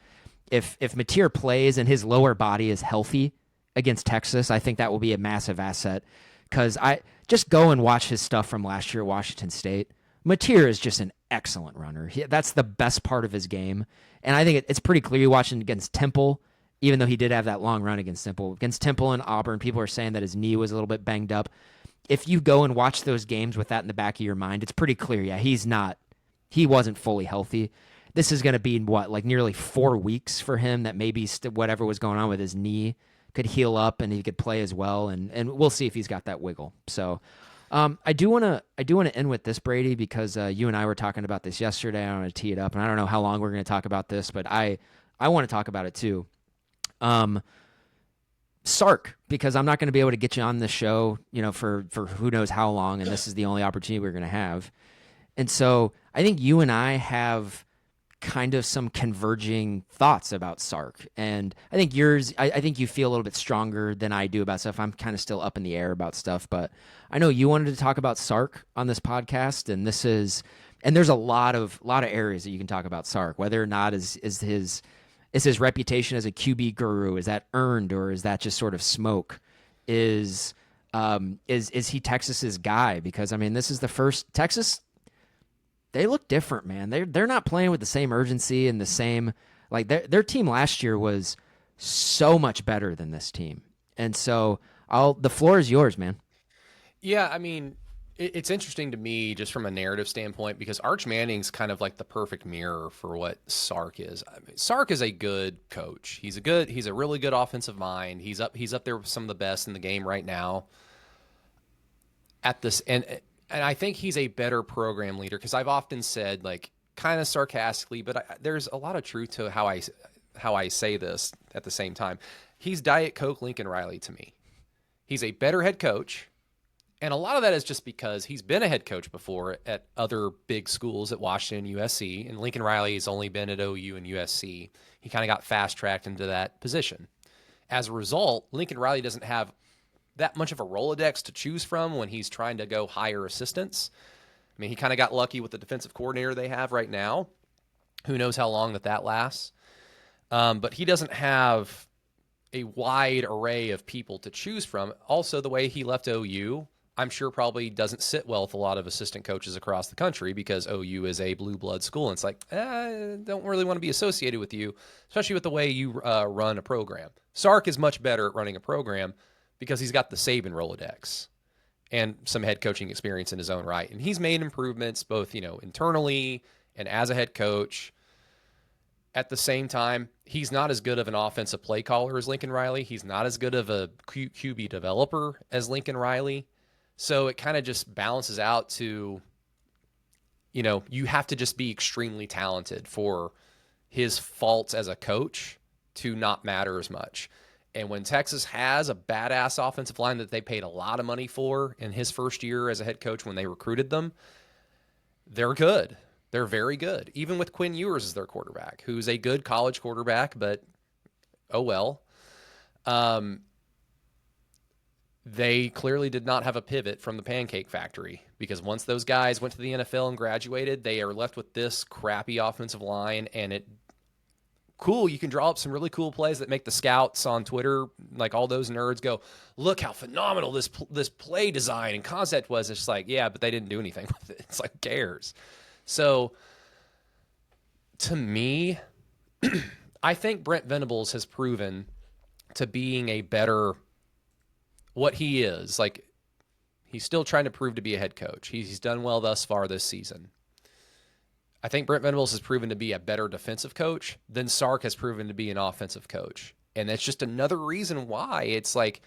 Mateer plays and his lower body is healthy against Texas, I think that will be a massive asset. Because I just go and watch his stuff from last year at Washington State. Mateer is just an excellent runner. That's the best part of his game, and I think it's pretty clear. You watching against Temple. Even though he did have that long run against Temple and Auburn, people are saying that his knee was a little bit banged up. If you go and watch those games with that in the back of your mind, it's pretty clear. Yeah, he wasn't fully healthy. This is going to be like nearly 4 weeks for him. That maybe whatever was going on with his knee could heal up and he could play as well. And we'll see if he's got that wiggle. So I do want to end with this, Brady, because you and I were talking about this yesterday. I want to tee it up, and I don't know how long we're going to talk about this, but I want to talk about it too. Sark, because I'm not going to be able to get you on this show, for who knows how long, and this is the only opportunity we're going to have. And so I think you and I have kind of some converging thoughts about Sark. And I think I think you feel a little bit stronger than I do about stuff. I'm kind of still up in the air about stuff, but I know you wanted to talk about Sark on this podcast, and there's a lot of areas that you can talk about Sark, whether or not is his reputation as a QB guru, is that earned or is that just sort of smoke? Is he Texas's guy? Because I mean, this is the first Texas. They look different, man. They're not playing with the same urgency and the same like their team last year was so much better than this team. And so the floor is yours, man. Yeah, I mean, It's interesting to me just from a narrative standpoint because Arch Manning's kind of like the perfect mirror for what Sark is. I mean, Sark is a good coach. He's a really good offensive mind. He's up there with some of the best in the game right now. At this and I think he's a better program leader because I've often said, like, kind of sarcastically, but there's a lot of truth to how I say this at the same time. He's Diet Coke Lincoln Riley to me. He's a better head coach. And a lot of that is just because he's been a head coach before at other big schools at Washington, USC, and Lincoln Riley has only been at OU and USC. He kind of got fast-tracked into that position. As a result, Lincoln Riley doesn't have that much of a Rolodex to choose from when he's trying to go hire assistants. I mean, he kind of got lucky with the defensive coordinator they have right now. Who knows how long that lasts? But he doesn't have a wide array of people to choose from. Also, the way he left OU, I'm sure probably doesn't sit well with a lot of assistant coaches across the country because OU is a blue blood school. And it's like, don't really want to be associated with you, especially with the way you run a program. Sark is much better at running a program because he's got the Saban Rolodex and some head coaching experience in his own right. And he's made improvements both, internally and as a head coach. At the same time, he's not as good of an offensive play caller as Lincoln Riley. He's not as good of a QB developer as Lincoln Riley. So it kind of just balances out to, you have to just be extremely talented for his faults as a coach to not matter as much. And when Texas has a badass offensive line that they paid a lot of money for in his first year as a head coach when they recruited them, they're good. They're very good. Even with Quinn Ewers as their quarterback, who's a good college quarterback, but oh well. They clearly did not have a pivot from the Pancake Factory because once those guys went to the NFL and graduated, they are left with this crappy offensive line. And cool, you can draw up some really cool plays that make the scouts on Twitter, like all those nerds, go, look how phenomenal this play design and concept was. It's just like, yeah, but they didn't do anything with it. It's like, who cares? So to me, I think Brent Venables has proven to being a better what he is. Like, he's still trying to prove to be a head coach. He's done well thus far this season. I think Brent Venables has proven to be a better defensive coach than Sark has proven to be an offensive coach. And that's just another reason why it's like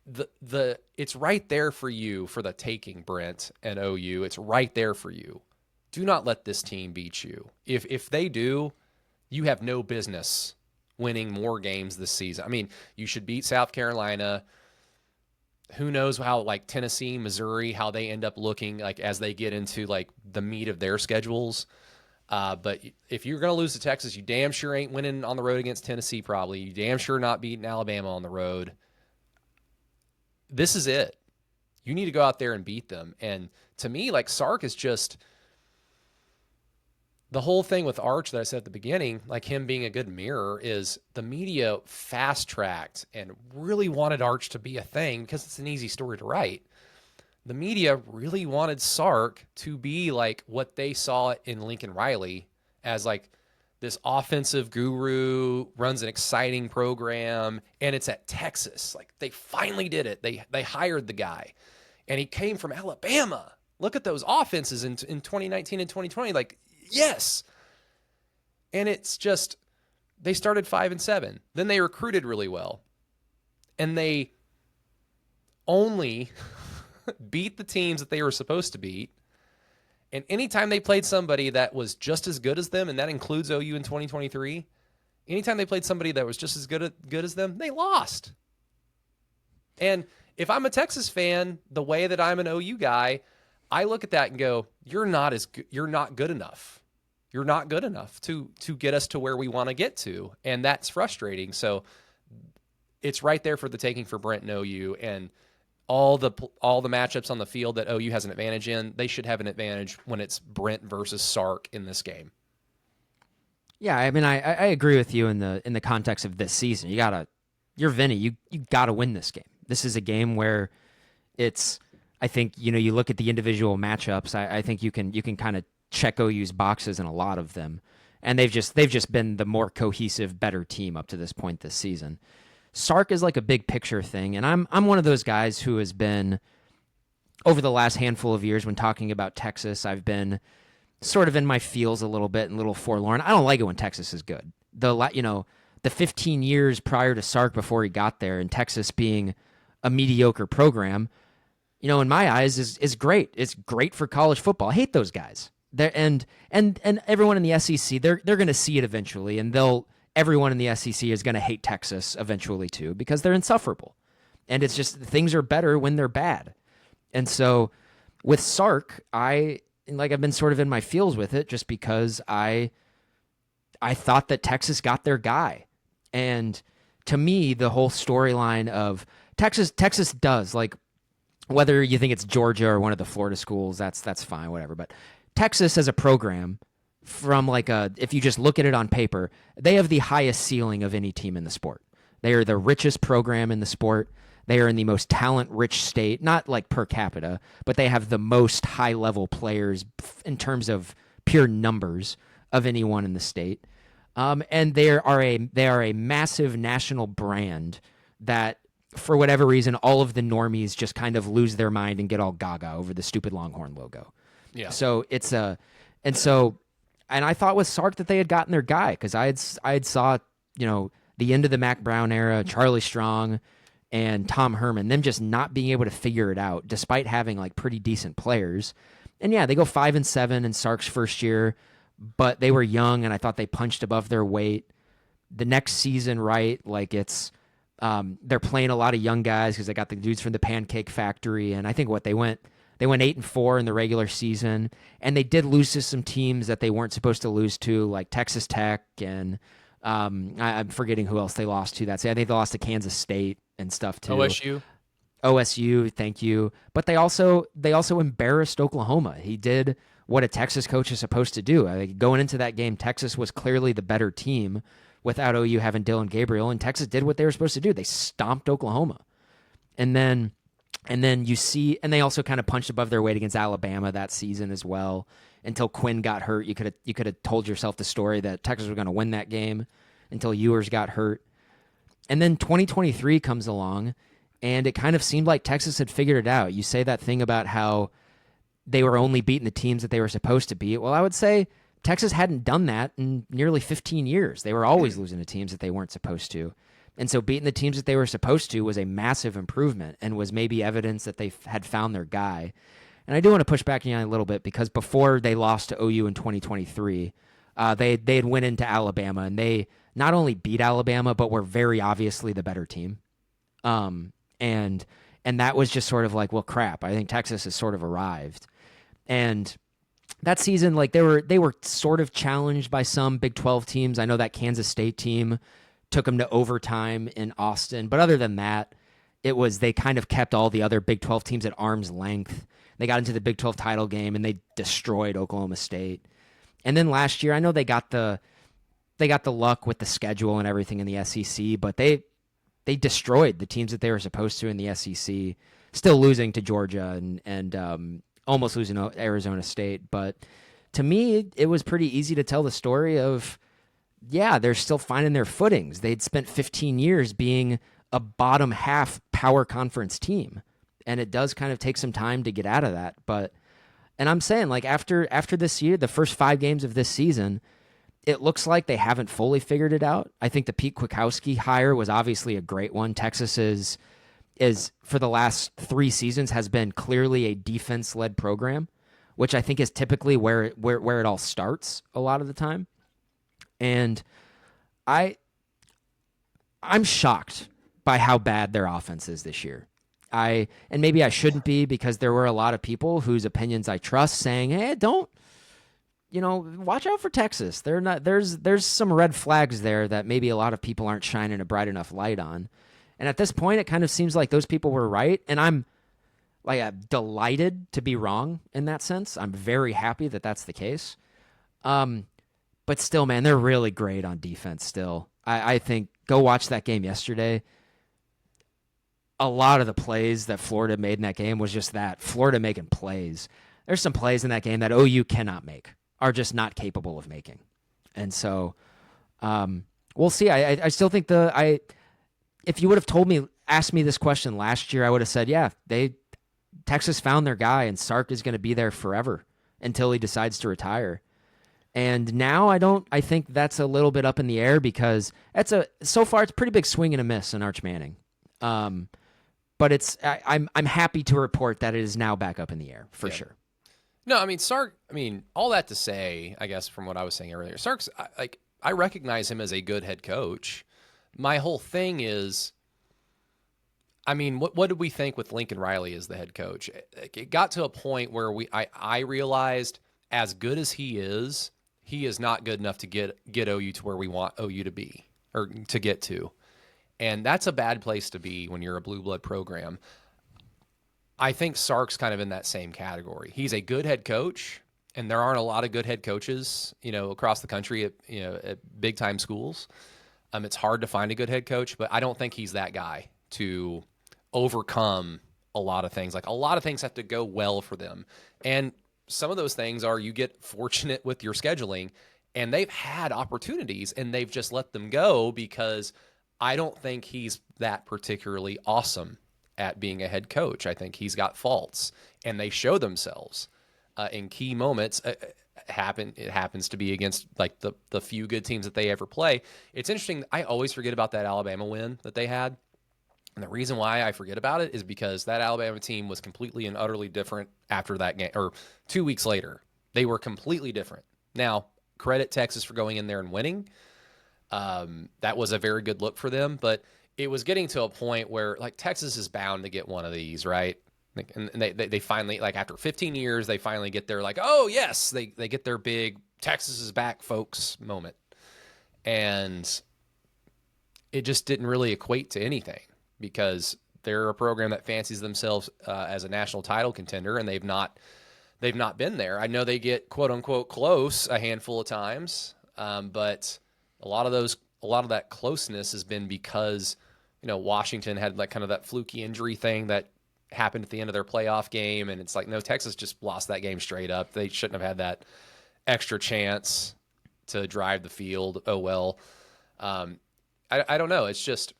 it's right there for you for the taking, Brent and OU. It's right there for you. Do not let this team beat you. If they do, you have no business winning more games this season. I mean, you should beat South Carolina. Who knows how, like, Tennessee, Missouri, how they end up looking like as they get into like the meat of their schedules. But if you're going to lose to Texas, you damn sure ain't winning on the road against Tennessee probably. You damn sure not beating Alabama on the road. This is it. You need to go out there and beat them. And to me, like, Sark is just the whole thing with Arch that I said at the beginning, like him being a good mirror, is the media fast-tracked and really wanted Arch to be a thing because it's an easy story to write. The media really wanted Sark to be like what they saw in Lincoln Riley as like this offensive guru, runs an exciting program, and it's at Texas. Like, they finally did it. They hired the guy, and he came from Alabama. Look at those offenses in 2019 and 2020. Like, yes. And it's just, they started 5-7. Then they recruited really well. And they only beat the teams that they were supposed to beat. And anytime they played somebody that was just as good as them, and that includes OU in 2023, anytime they played somebody that was just as good as them, they lost. And if I'm a Texas fan, the way that I'm an OU guy, I look at that and go, you're not good enough. You're not good enough to get us to where we want to get to. And that's frustrating. So it's right there for the taking for Brent and OU, and all the matchups on the field that OU has an advantage in, they should have an advantage when it's Brent versus Sark in this game. Yeah, I mean, I agree with you in the context of this season. You're Vinny. You gotta win this game. This is a game where it's, I think, you look at the individual matchups. I think you can kind of check OU's boxes in a lot of them, and they've just been the more cohesive, better team up to this point this season. Sark is like a big picture thing, and I'm one of those guys who has been over the last handful of years when talking about Texas, I've been sort of in my feels a little bit and a little forlorn. I don't like it when Texas is good. The 15 years prior to Sark before he got there, and Texas being a mediocre program, in my eyes is great. It's great for college football. I hate those guys. And everyone in the SEC, they're going to see it eventually, and everyone in the SEC is going to hate Texas eventually too because they're insufferable. And it's just things are better when they're bad. And so with Sark, I've been sort of in my feels with it just because I thought that Texas got their guy. And to me, the whole storyline of Texas does, like, whether you think it's Georgia or one of the Florida schools, that's fine, whatever. But Texas as a program, from if you just look at it on paper, they have the highest ceiling of any team in the sport. They are the richest program in the sport. They are in the most talent-rich state, not like per capita, but they have the most high-level players in terms of pure numbers of anyone in the state. And they are a massive national brand that, for whatever reason, all of the normies just kind of lose their mind and get all gaga over the stupid Longhorn logo. Yeah. So and I thought with Sark that they had gotten their guy because I had saw the end of the Mac Brown era, Charlie Strong, and Tom Herman, them just not being able to figure it out despite having like pretty decent players. And yeah, they go 5-7 in Sark's first year, but they were young and I thought they punched above their weight. The next season, right, like they're playing a lot of young guys because they got the dudes from the Pancake Factory, and I think they went 8-4 in the regular season, and they did lose to some teams that they weren't supposed to lose to, like Texas Tech, and I'm forgetting who else they lost to. I think they lost to Kansas State and stuff too. OSU, thank you. But they also embarrassed Oklahoma. He did what a Texas coach is supposed to do. I think going into that game, Texas was clearly the better team without OU having Dylan Gabriel, and Texas did what they were supposed to do. They stomped Oklahoma. And then you see, and they also kind of punched above their weight against Alabama that season as well. Until Quinn got hurt, you could have told yourself the story that Texas was going to win that game until Ewers got hurt. And then 2023 comes along, and it kind of seemed like Texas had figured it out. You say that thing about how they were only beating the teams that they were supposed to beat. Well, I would say Texas hadn't done that in nearly 15 years. They were always losing to teams that they weren't supposed to. And so beating the teams that they were supposed to was a massive improvement and was maybe evidence that they had found their guy. And I do want to push back on you a little bit because before they lost to OU in 2023, they had went into Alabama, and they not only beat Alabama, but were very obviously the better team. And that was just sort of like, well, crap, I think Texas has sort of arrived. And that season, like they were sort of challenged by some Big 12 teams. I know that Kansas State team took them to overtime in Austin. But other than that, they kind of kept all the other Big 12 teams at arm's length. They got into the Big 12 title game, and they destroyed Oklahoma State. And then last year, I know they got the luck with the schedule and everything in the SEC, but they destroyed the teams that they were supposed to in the SEC, still losing to Georgia and almost losing to Arizona State. But to me, it was pretty easy to tell the story of, yeah, they're still finding their footings. They'd spent 15 years being a bottom half power conference team. And it does kind of take some time to get out of that. And I'm saying, like, after this year, the first 5 games of this season, it looks like they haven't fully figured it out. I think the Pete Kwiatkowski hire was obviously a great one. Texas is for the last 3 seasons has been clearly a defense-led program, which I think is typically where it all starts a lot of the time. And I'm shocked by how bad their offense is this year. And maybe I shouldn't be, because there were a lot of people whose opinions I trust saying, hey, watch out for Texas. There's some red flags there that maybe a lot of people aren't shining a bright enough light on. And at this point, it kind of seems like those people were right. And I'm delighted to be wrong in that sense. I'm very happy that that's the case. But still, man, they're really great on defense still. I think go watch that game yesterday. A lot of the plays that Florida made in that game was just that, Florida making plays. There's some plays in that game that OU cannot make, are just not capable of making. And so we'll see. I still think if you would have asked me this question last year, I would have said, yeah, Texas found their guy, and Sark is going to be there forever until he decides to retire. And now I think that's a little bit up in the air because so far it's a pretty big swing and a miss in Arch Manning. But I'm happy to report that it is now back up in the air for sure. No, I mean Sark. I mean all that to say, I guess from what I was saying earlier, Sark's I recognize him as a good head coach. My whole thing is, I mean, what did we think with Lincoln Riley as the head coach? It got to a point where I realized as good as he is not good enough to get OU to where we want OU to be or to get to. And that's a bad place to be when you're a blue blood program. I think Sark's kind of in that same category. He's a good head coach, and there aren't a lot of good head coaches, across the country at big time schools. It's hard to find a good head coach, but I don't think he's that guy to overcome a lot of things. Like a lot of things have to go well for them. And some of those things are you get fortunate with your scheduling, and they've had opportunities and they've just let them go because I don't think he's that particularly awesome at being a head coach. I think he's got faults, and they show themselves in key moments. It happens to be against like the few good teams that they ever play. It's interesting. I always forget about that Alabama win that they had. And the reason why I forget about it is because that Alabama team was completely and utterly different after that game, or 2 weeks later. They were completely different. Now, credit Texas for going in there and winning. That was a very good look for them, but it was getting to a point where like Texas is bound to get one of these, right? And they finally, like after 15 years, they finally get their like, oh yes, they get their big Texas is back, folks moment. And it just didn't really equate to anything because they're a program that fancies themselves as a national title contender, and they've not been there. I know they get quote unquote close a handful of times, but a lot of that closeness has been because Washington had like kind of that fluky injury thing that happened at the end of their playoff game, and it's like no, Texas just lost that game straight up. They shouldn't have had that extra chance to drive the field. Oh well. I don't know. It's just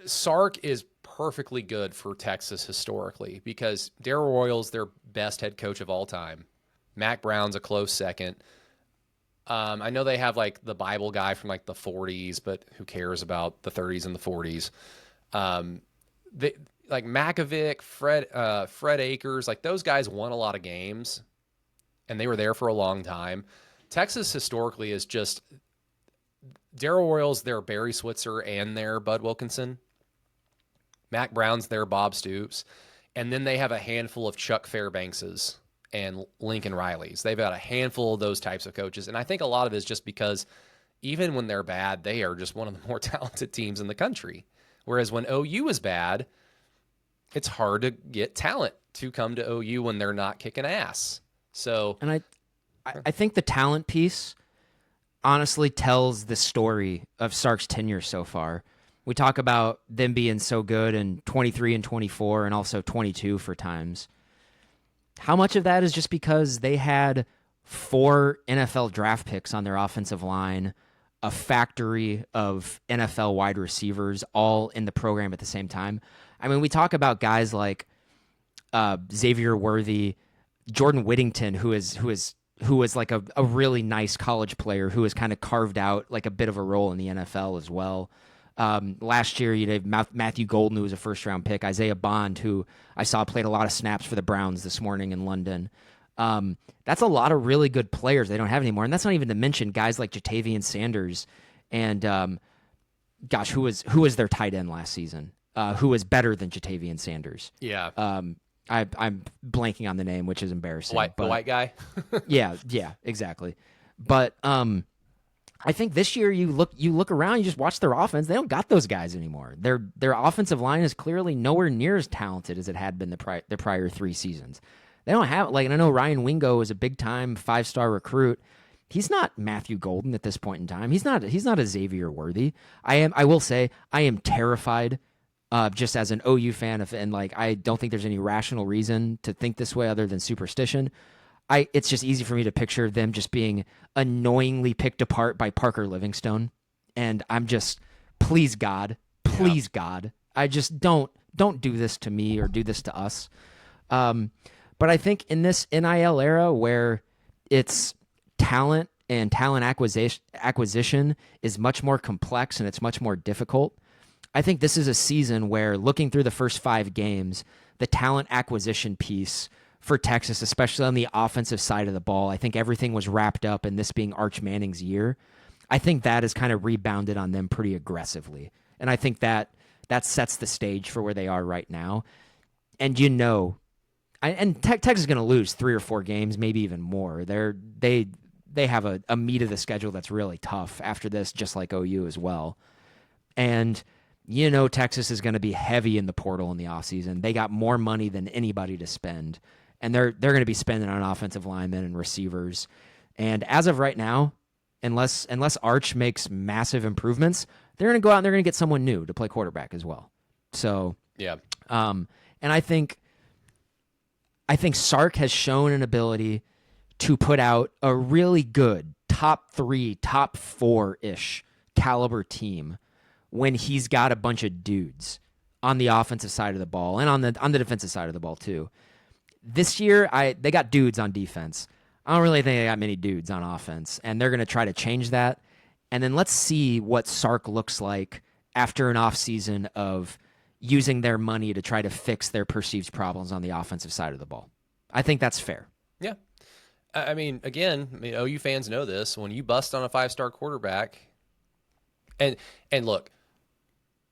Sark is perfectly good for Texas historically because Darrell Royals their best head coach of all time. Mac Brown's a close second. I know they have like the Bible guy from like the 40s, but who cares about the 30s and the 40s? They like Makovic, Fred Akers, like those guys won a lot of games, and they were there for a long time. Texas historically is just Darrell Royals, their Barry Switzer and their Bud Wilkinson. Mac Brown's their Bob Stoops, and then they have a handful of Chuck Fairbankses and Lincoln Rileys. They've got a handful of those types of coaches. And I think a lot of it is just because even when they're bad, they are just one of the more talented teams in the country. Whereas when OU is bad, it's hard to get talent to come to OU when they're not kicking ass. So, and I think the talent piece honestly tells the story of Sark's tenure so far. We talk about them being so good in 23 and 24 and also 22 for times. How much of that is just because they had 4 NFL draft picks on their offensive line, a factory of NFL wide receivers all in the program at the same time? I mean, we talk about guys like Xavier Worthy, Jordan Whittington, who is like a really nice college player who has kind of carved out like a bit of a role in the NFL as well. Last year, you had Matthew Golden, who was a first-round pick, Isaiah Bond, who I saw played a lot of snaps for the Browns this morning in London. That's a lot of really good players they don't have anymore, and that's not even to mention guys like Jatavian Sanders and, who was their tight end last season, who was better than Jatavian Sanders. Yeah. I'm blanking on the name, which is embarrassing. The white guy? yeah, exactly. But I think this year you look around, you just watch their offense. They don't got those guys anymore. Their offensive line is clearly nowhere near as talented as it had been the prior 3 seasons. They don't have and I know Ryan Wingo is a big time 5-star recruit. He's not Matthew Golden at this point in time. He's not a Xavier Worthy. I will say I am terrified just as an OU fan and I don't think there's any rational reason to think this way other than superstition. It's just easy for me to picture them just being annoyingly picked apart by Parker Livingstone. And I'm just, please God, I just don't don't do this to me or do this to us. But I think in this NIL era where it's talent and talent acquisition is much more complex and it's much more difficult, I think this is a season where, looking through the first 5 games, the talent acquisition piece for Texas, especially on the offensive side of the ball, I think everything was wrapped up in this being Arch Manning's year. I think that has kind of rebounded on them pretty aggressively. And I think that sets the stage for where they are right now. And Texas is going to lose 3 or 4 games, maybe even more. They have a meat of the schedule that's really tough after this, just like OU as well. And Texas is going to be heavy in the portal in the offseason. They got more money than anybody to spend, and they're going to be spending on offensive linemen and receivers. And as of right now, unless Arch makes massive improvements, they're going to go out and they're going to get someone new to play quarterback as well. So yeah, and I think Sark has shown an ability to put out a really good top 3, top 4-ish caliber team when he's got a bunch of dudes on the offensive side of the ball and on the defensive side of the ball too. This year, they got dudes on defense. I don't really think they got many dudes on offense, and they're going to try to change that. And then let's see what Sark looks like after an offseason of using their money to try to fix their perceived problems on the offensive side of the ball. I think that's fair. Yeah. Again, OU fans know this. When you bust on a 5-star quarterback, and look,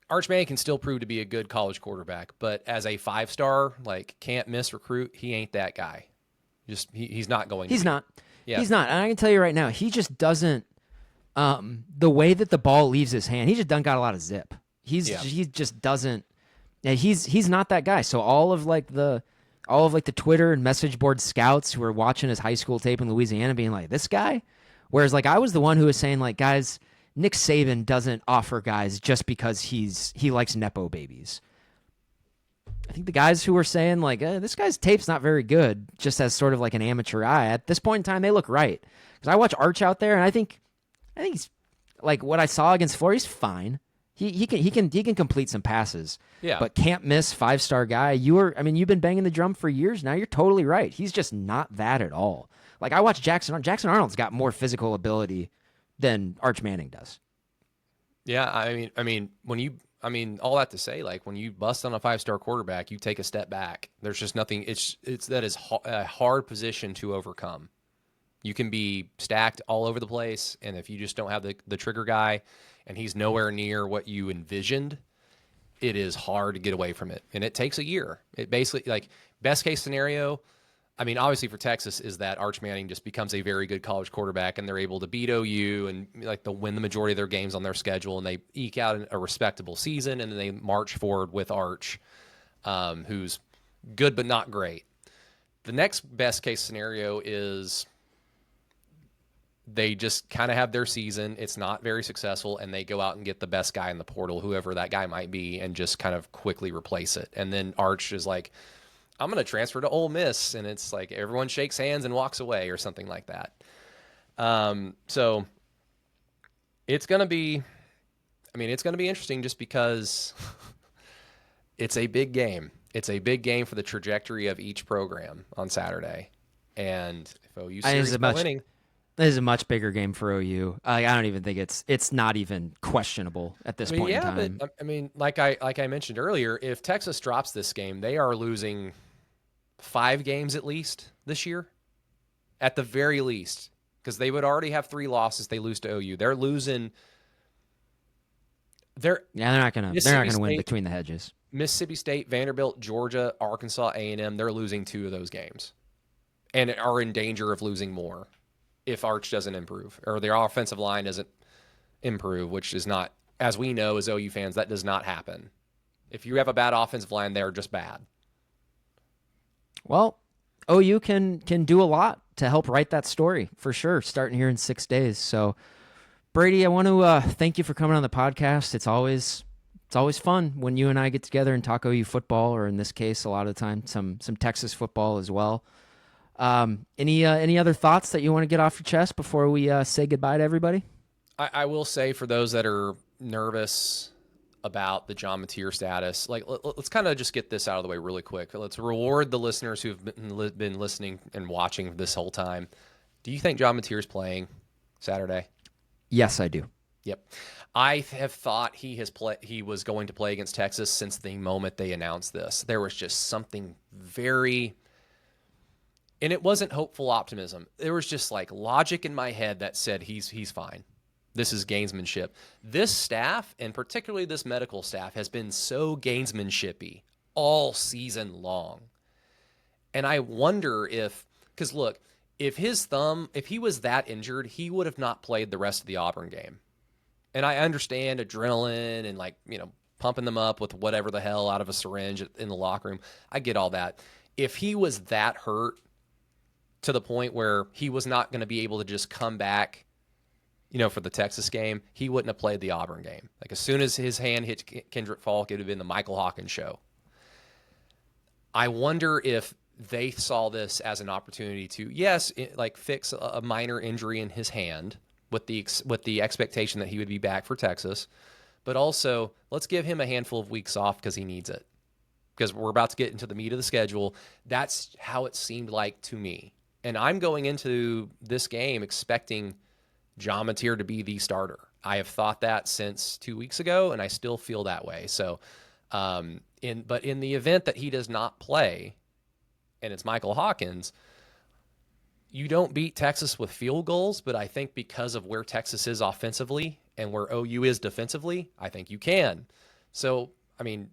Arch Manning can still prove to be a good college quarterback, but as a 5-star, can't miss recruit, he ain't that guy. He's not going to He's be. not. Yeah. He's not. And I can tell you right now, he just doesn't the way that the ball leaves his hand, he just doesn't got a lot of zip. He just doesn't. Yeah, he's not that guy. So all of the Twitter and message board scouts who are watching his high school tape in Louisiana being like, this guy? Whereas I was the one who was saying, guys, Nick Saban doesn't offer guys just because he likes Nepo babies. I think the guys who were saying this guy's tape's not very good, just as sort of an amateur eye, at this point in time, they look right. Because I watch Arch out there, and I think he's what I saw against Florida, he's fine. He can complete some passes. Yeah. But can't miss 5-star guy. You've been banging the drum for years now. You're totally right. He's just not that at all. I watch Jackson Arnold's got more physical ability than Arch Manning does. Yeah, all that to say, when you bust on a 5-star quarterback, you take a step back. There's just nothing. That is a hard position to overcome. You can be stacked all over the place, and if you just don't have the trigger guy, and he's nowhere near what you envisioned, it is hard to get away from it, and it takes a year. It basically, best case scenario, obviously for Texas is that Arch Manning just becomes a very good college quarterback, and they're able to beat OU and they'll win the majority of their games on their schedule, and they eke out a respectable season, and then they march forward with Arch, who's good but not great. The next best case scenario is they just kind of have their season. It's not very successful, and they go out and get the best guy in the portal, whoever that guy might be, and just kind of quickly replace it. And then Arch is I'm going to transfer to Ole Miss, and it's everyone shakes hands and walks away or something like that. So it's going to be, it's going to be interesting just because it's a big game. It's a big game for the trajectory of each program on Saturday. And if OU series winning, this is a much bigger game for OU. I don't even think it's not even questionable at this point in time. But like I mentioned earlier, if Texas drops this game, they are losing 5 games at least this year, at the very least, because they would already have 3 losses. They lose to OU. They're losing. They're not gonna win between the hedges. Mississippi State, Vanderbilt, Georgia, Arkansas, A&M. They're losing 2 of those games, and are in danger of losing more if Arch doesn't improve or their offensive line doesn't improve, which is not, as we know as OU fans, that does not happen. If you have a bad offensive line, they're just bad. Well, OU can do a lot to help write that story for sure, starting here in 6 days. So, Brady, I want to thank you for coming on the podcast. It's always fun when you and I get together and talk OU football, or in this case, a lot of the time, some Texas football as well. Any other thoughts that you want to get off your chest before we say goodbye to everybody? I will say, for those that are nervous about the John Mateer status. Like, let's kind of just get this out of the way really quick. Let's reward the listeners who've been listening and watching this whole time. Do you think John Mateer is playing Saturday? Yes, I do. Yep. I have thought he was going to play against Texas since the moment they announced this. There was just something very, and it wasn't hopeful optimism. There was just like logic in my head that said he's fine. This is gamesmanship. This staff, and particularly this medical staff, has been so gamesmanshipy all season long. And I wonder because look, if he was that injured, he would have not played the rest of the Auburn game. And I understand adrenaline and pumping them up with whatever the hell out of a syringe in the locker room. I get all that. If he was that hurt to the point where he was not going to be able to just come back, for the Texas game, he wouldn't have played the Auburn game. Like, as soon as his hand hit Kendrick Falk, it would have been the Michael Hawkins show. I wonder if they saw this as an opportunity to, fix a minor injury in his hand with the expectation that he would be back for Texas, but also let's give him a handful of weeks off because he needs it. Because we're about to get into the meat of the schedule. That's how it seemed like to me. And I'm going into this game expecting John Mateer to be the starter. I have thought that since 2 weeks ago, and I still feel that way. So, but in the event that he does not play, and it's Michael Hawkins, you don't beat Texas with field goals, but I think because of where Texas is offensively and where OU is defensively, I think you can. So,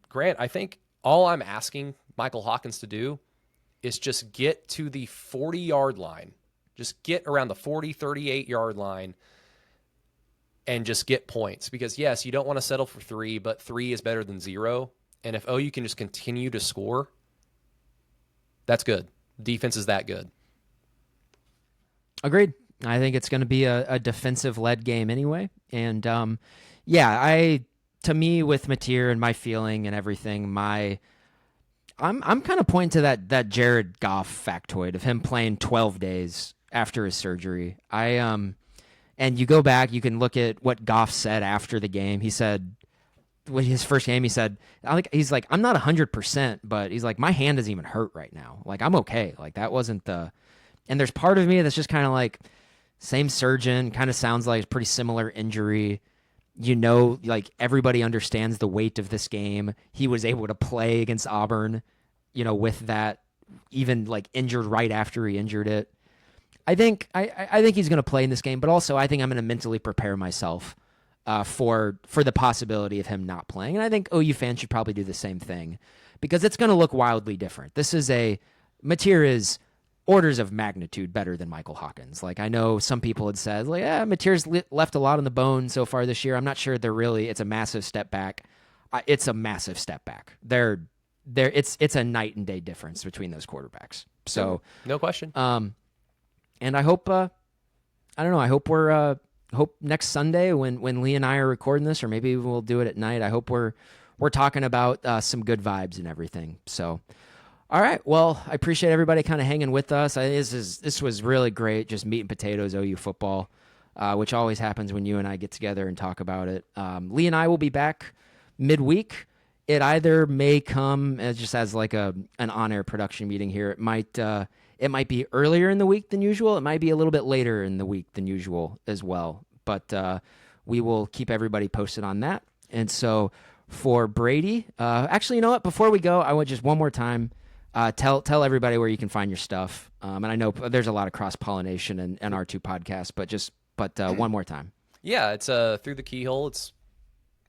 Grant, I think all I'm asking Michael Hawkins to do is just get to the 40-yard line. Just get around the 40, 38-yard line and just get points. Because, yes, you don't want to settle for 3, but 3 is better than 0. And if OU can just continue to score, that's good. Defense is that good. Agreed. I think it's going to be a defensive-led game anyway. And, to me, with Mateer and my feeling and everything, I'm kind of pointing to that Jared Goff factoid of him playing 12 days after his surgery. And you go back, you can look at what Goff said after the game. He said, when his first game, he said, he's like, I'm not 100%, but he's like, my hand doesn't even hurt right now. Like, I'm okay. Like, that wasn't and there's part of me that's just kind of like, same surgeon, kind of sounds like a pretty similar injury. Everybody understands the weight of this game. He was able to play against Auburn, with that, even injured right after he injured it. I think he's going to play in this game, but also I think I'm going to mentally prepare myself for the possibility of him not playing. And I think OU fans should probably do the same thing because it's going to look wildly different. Mateer is orders of magnitude better than Michael Hawkins. I know some people had said, Mateer's left a lot on the bone so far this year. I'm not sure it's a massive step back. It's a massive step back. It's a night and day difference between those quarterbacks. So no question. And I hope, I hope next Sunday when Lee and I are recording this, or maybe we'll do it at night, I hope we're talking about some good vibes and everything. So, all right. Well, I appreciate everybody kind of hanging with us. This was really great, just meat and potatoes OU football, which always happens when you and I get together and talk about it. Lee and I will be back midweek. It either may come as an on-air production meeting here. It might be earlier in the week than usual. It might be a little bit later in the week than usual as well. But we will keep everybody posted on that. And so for Brady, actually, you know what? Before we go, I want just one more time, tell everybody where you can find your stuff. And I know there's a lot of cross-pollination in our two podcasts, but one more time. Yeah, it's Through the Keyhole. It's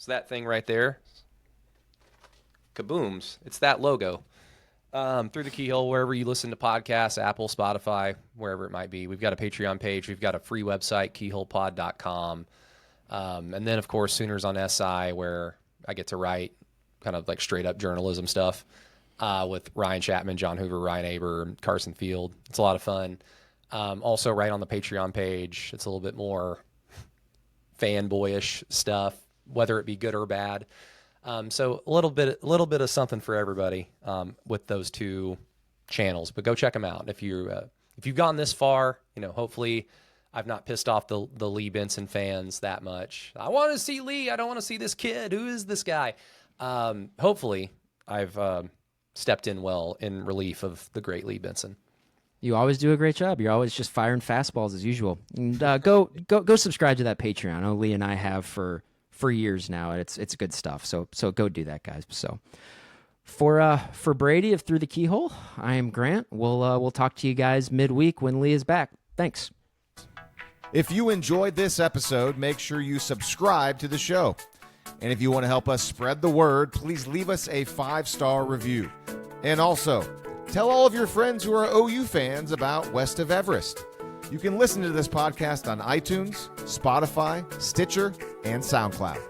that thing right there. Kabooms. It's that logo. Through the Keyhole, wherever you listen to podcasts, Apple, Spotify, wherever it might be. We've got a Patreon page. We've got a free website, keyholepod.com. And then, of course, Sooners on SI, where I get to write kind of straight-up journalism stuff with Ryan Chapman, John Hoover, Ryan Aber, Carson Field. It's a lot of fun. Also, right on the Patreon page, it's a little bit more fanboyish stuff, whether it be good or bad. So a little bit of something for everybody with those two channels. But go check them out if you've gone this far. Hopefully I've not pissed off the Lee Benson fans that much. I want to see Lee. I don't want to see this kid. Who is this guy? Hopefully, I've stepped in well in relief of the great Lee Benson. You always do a great job. You're always just firing fastballs as usual. And go subscribe to that Patreon. I know Lee and I have for years now. It's good stuff. So go do that, guys. So for Brady of Through the Keyhole, I am Grant. We'll talk to you guys midweek when Lee is back. Thanks. If you enjoyed this episode, make sure you subscribe to the show. And if you want to help us spread the word, please leave us a 5-star review. And also, tell all of your friends who are OU fans about West of Everest. You can listen to this podcast on iTunes, Spotify, Stitcher, and SoundCloud.